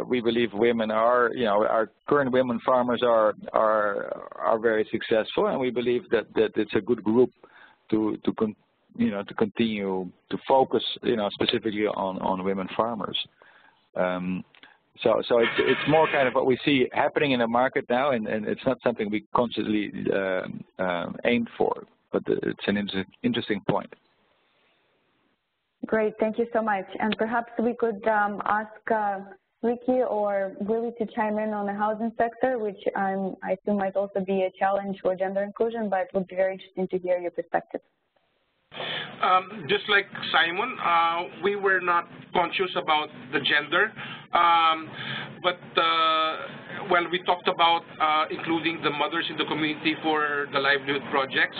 we believe women are, our current women farmers are very successful, and we believe that it's a good group to continue to focus, specifically on women farmers. So it's more kind of what we see happening in the market now, and it's not something we consciously aimed for, but it's an interesting point. Great, thank you so much. And perhaps we could ask Ricky or Willie to chime in on the housing sector, which I assume might also be a challenge for gender inclusion, but it would be very interesting to hear your perspective. Just like Simon, we were not conscious about the gender, well, we talked about including the mothers in the community for the livelihood projects.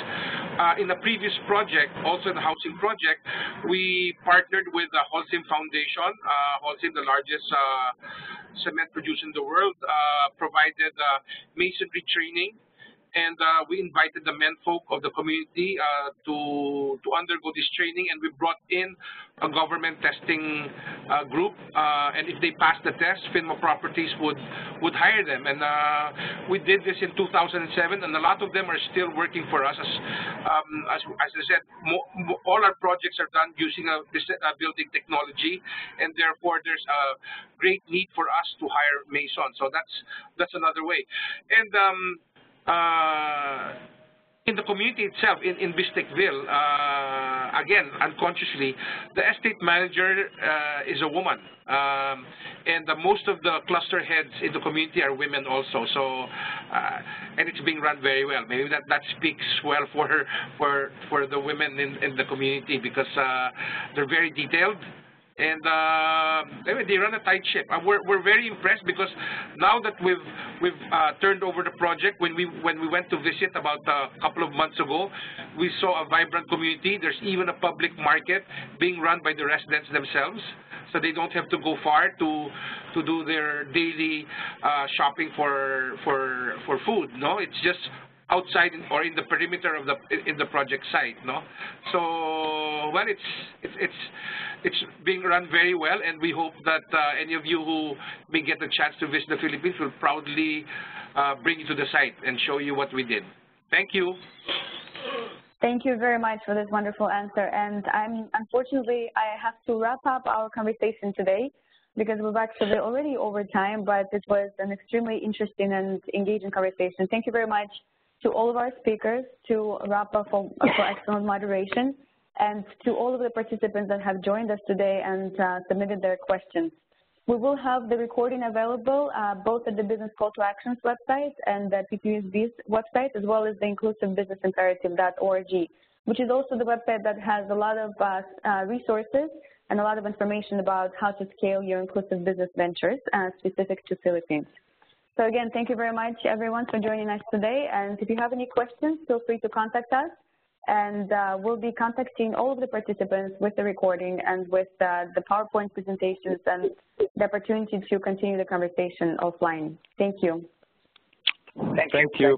In a previous project, also the housing project, we partnered with the Holcim Foundation. Holcim, the largest cement producer in the world, provided masonry training. And we invited the menfolk of the community to undergo this training, and we brought in a government testing group. And if they passed the test, PHINMA Properties would hire them. And we did this in 2007, and a lot of them are still working for us. As I said, all our projects are done using a building technology, and therefore there's a great need for us to hire masons. So that's another way. And in the community itself, in Bistecville, again, unconsciously, the estate manager is a woman. And most of the cluster heads in the community are women also. So, and it's being run very well. Maybe that speaks well for the women in the community, because they're very detailed. And they run a tight ship. We're very impressed, because now that we've turned over the project, when we went to visit about a couple of months ago, we saw a vibrant community. There's even a public market being run by the residents themselves, so they don't have to go far to do their daily shopping for food. No, it's just outside or in the perimeter of the project site. No, so well, it's being run very well, and we hope that any of you who may get the chance to visit the Philippines will proudly bring you to the site and show you what we did. Thank you. Thank you very much for this wonderful answer. And unfortunately, I have to wrap up our conversation today, because we've actually already over time, but it was an extremely interesting and engaging conversation. Thank you very much to all of our speakers, to Rapa for excellent moderation, and to all of the participants that have joined us today and submitted their questions. We will have the recording available both at the Business Call to Actions website and the PBSP's website, as well as the inclusivebusinessimperative.org, which is also the website that has a lot of resources and a lot of information about how to scale your inclusive business ventures specific to Philippines. So again, thank you very much, everyone, for joining us today. And if you have any questions, feel free to contact us. And we'll be contacting all of the participants with the recording and with the PowerPoint presentations and the opportunity to continue the conversation offline. Thank you. Thank you.